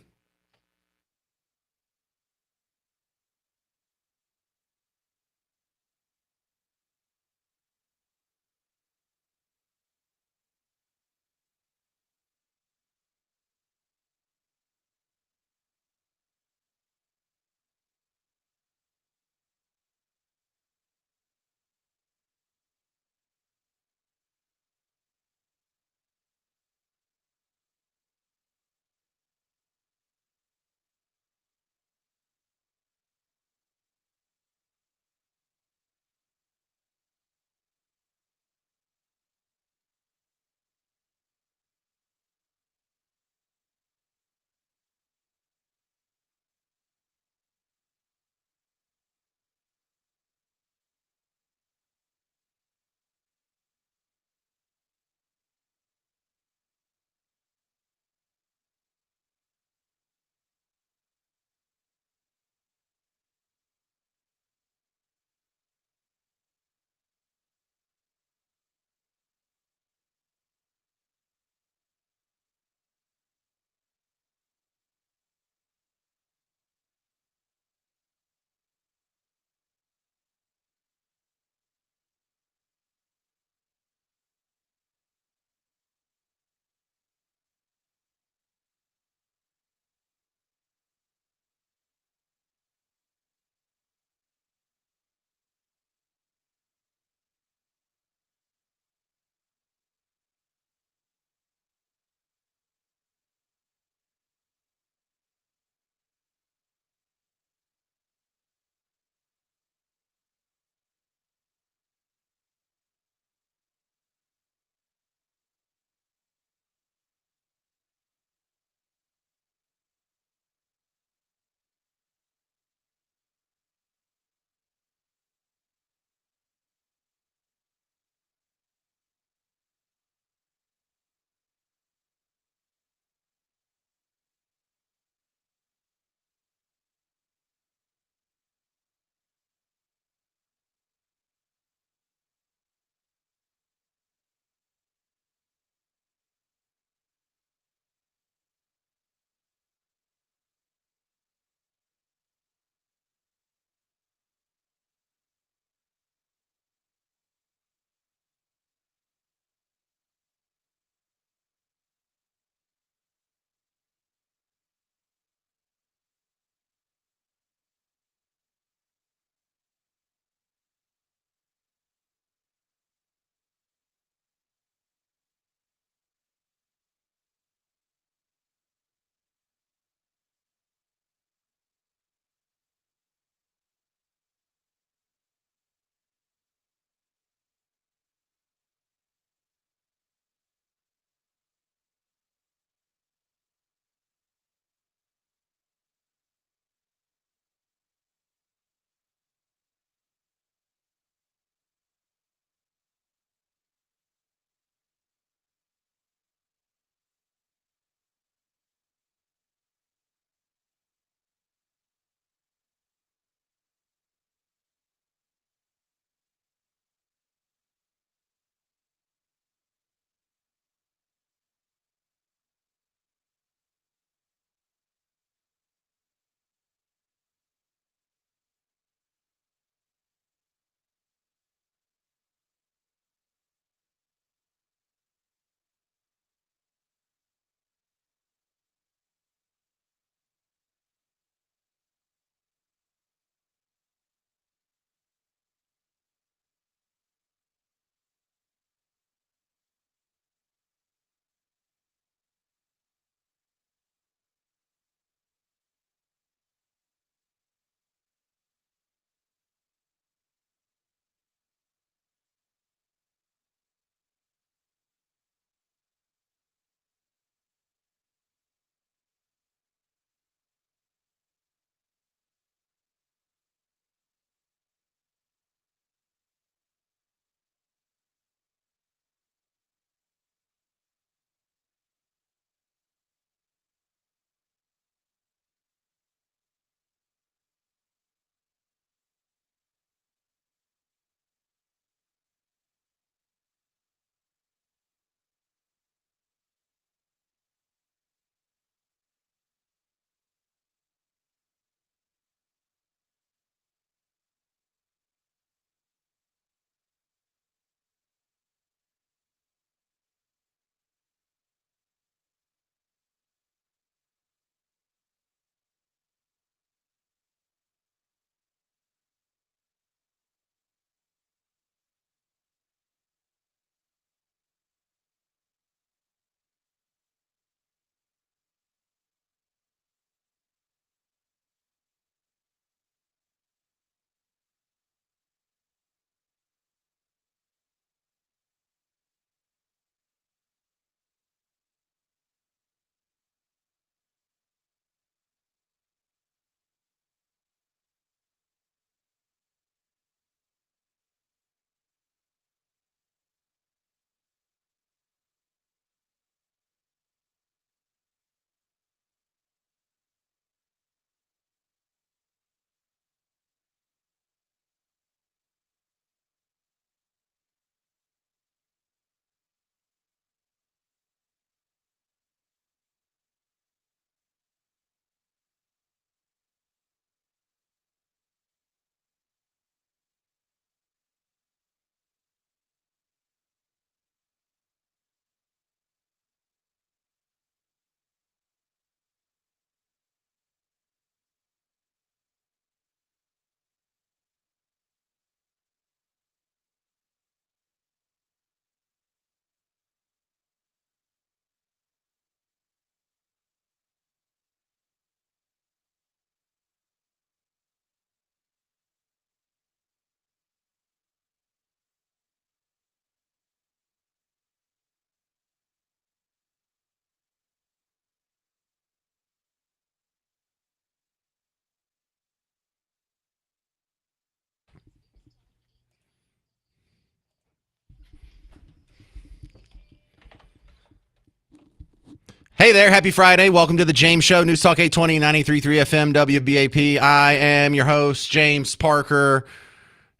Hey there, happy Friday. Welcome to the James Show, News Talk 820, 93.3 FM, WBAP. I am your host, James Parker.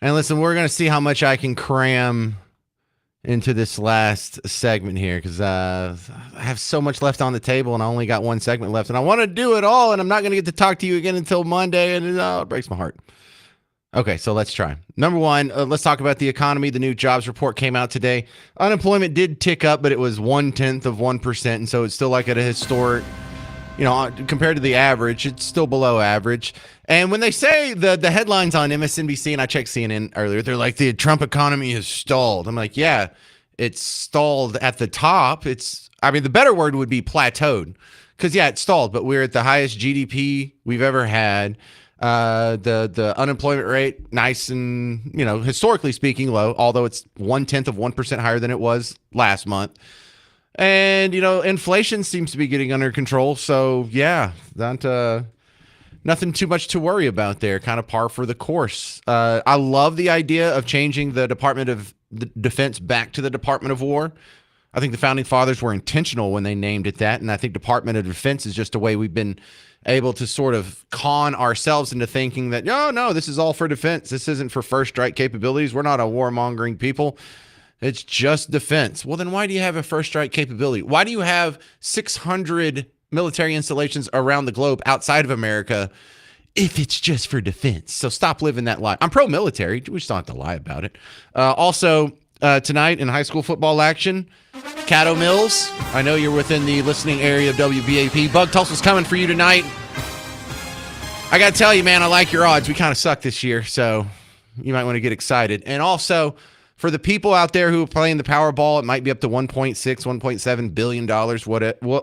And listen, we're going to see how much I can cram into this last segment here because I have so much left on the table and I only got one segment left. And I want to do it all, and I'm not going to get to talk to you again until Monday, and it breaks my heart. Okay, so let's try. Number one, let's talk about the economy. The new jobs report came out today. Unemployment did tick up, but it was 0.1%, and so it's still like at a historic, compared to the average, it's still below average. And when they say the headlines on MSNBC, and I checked CNN earlier, they're like, the Trump economy has stalled. I'm like, yeah, it's stalled at the top. The better word would be plateaued, because, yeah, it's stalled, but we're at the highest GDP we've ever had. The unemployment rate, nice and, historically speaking, low, although it's 0.1% higher than it was last month. And, inflation seems to be getting under control. So, yeah, nothing too much to worry about there. Kind of par for the course. I love the idea of changing the Department of Defense back to the Department of War. I think the Founding Fathers were intentional when they named it that. And I think Department of Defense is just a way we've been able to sort of con ourselves into thinking that, no, this is all for defense. This isn't for first strike capabilities. We're not a warmongering people. It's just defense. Well, then why do you have a first strike capability? Why do you have 600 military installations around the globe outside of America if it's just for defense? So stop living that lie. I'm pro-military. We just don't have to lie about it. Also, tonight in high school football action, Caddo Mills, I know you're within the listening area of WBAP. Bug Tussle's coming for you tonight. I got to tell you, man, I like your odds. We kind of suck this year, so you might want to get excited. And also, for the people out there who are playing the Powerball, it might be up to $1.6, $1.7 billion,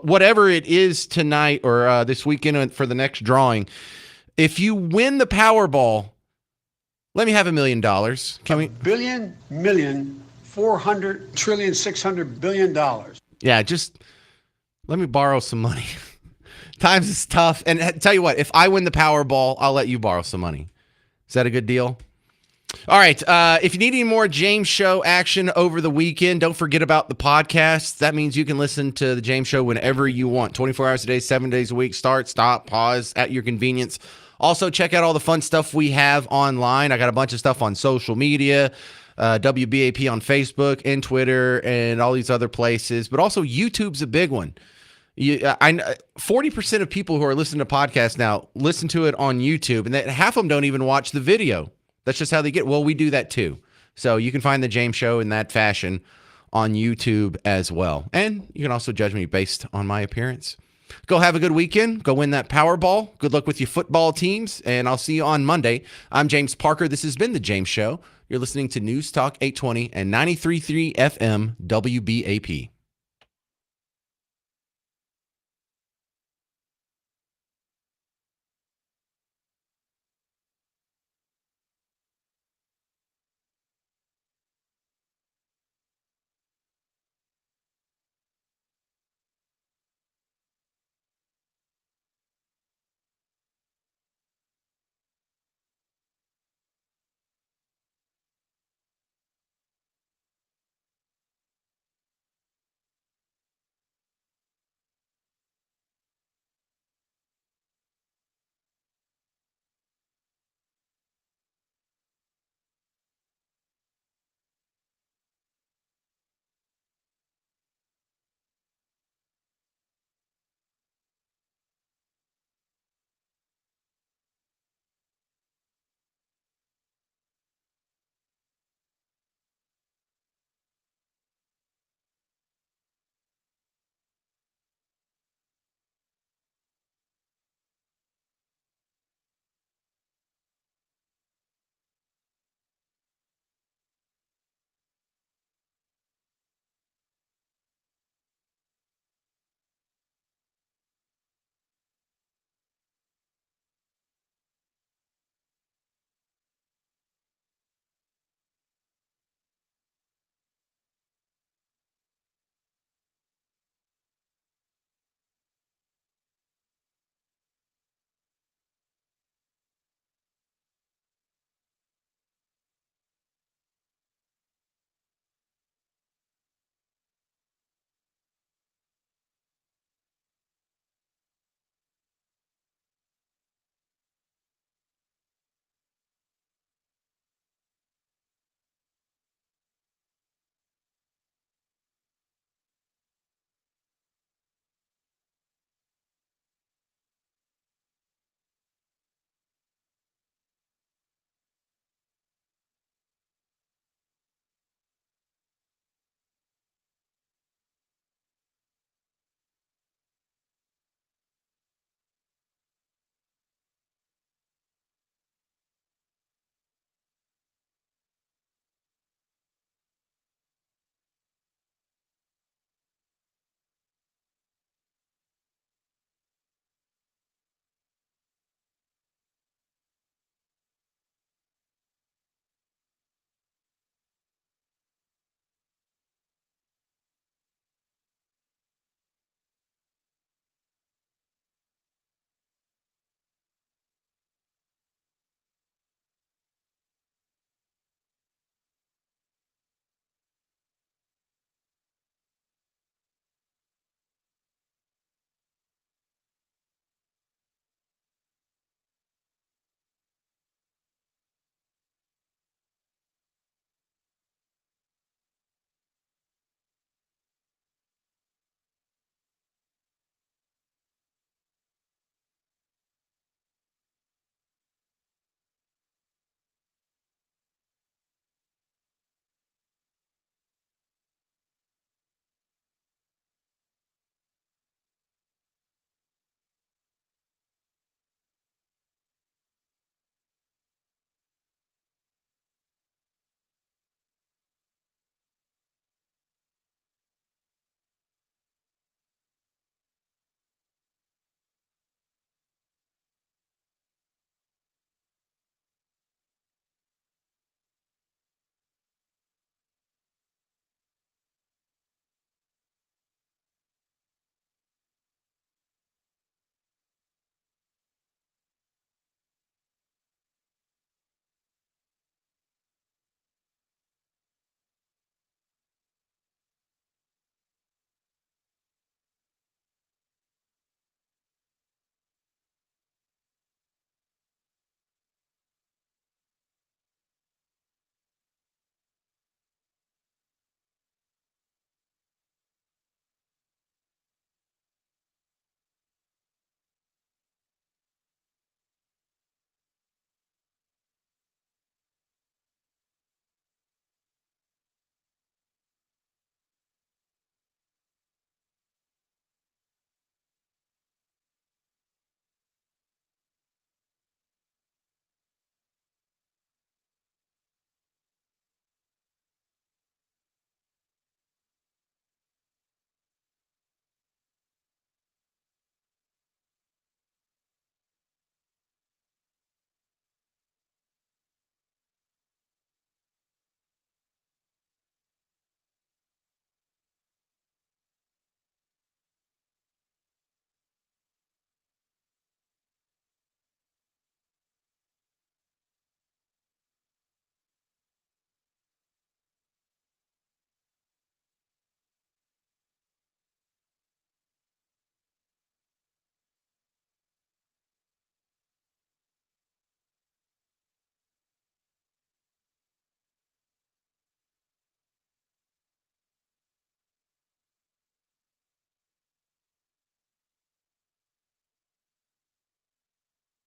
whatever it is tonight or this weekend for the next drawing. If you win the Powerball, let me have $1 million. Can we? $400,000,000,600 billion. Yeah, just let me borrow some money. Times is tough. And tell you what, if I win the Powerball, I'll let you borrow some money. Is that a good deal? All right. If you need any more James Show action over the weekend, don't forget about the podcast. That means you can listen to the James Show whenever you want. 24 hours a day, 7 days a week. Start, stop, pause at your convenience. Also, check out all the fun stuff we have online. I got a bunch of stuff on social media. WBAP on Facebook and Twitter and all these other places, but also YouTube's a big one. 40% of people who are listening to podcasts now listen to it on YouTube, and half of them don't even watch the video. That's just how they get. Well, we do that too. So you can find the James Show in that fashion on YouTube as well. And you can also judge me based on my appearance. Go have a good weekend. Go win that Powerball. Good luck with your football teams, and I'll see you on Monday. I'm James Parker. This has been the James Show. You're listening to News Talk 820 and 93.3 FM WBAP.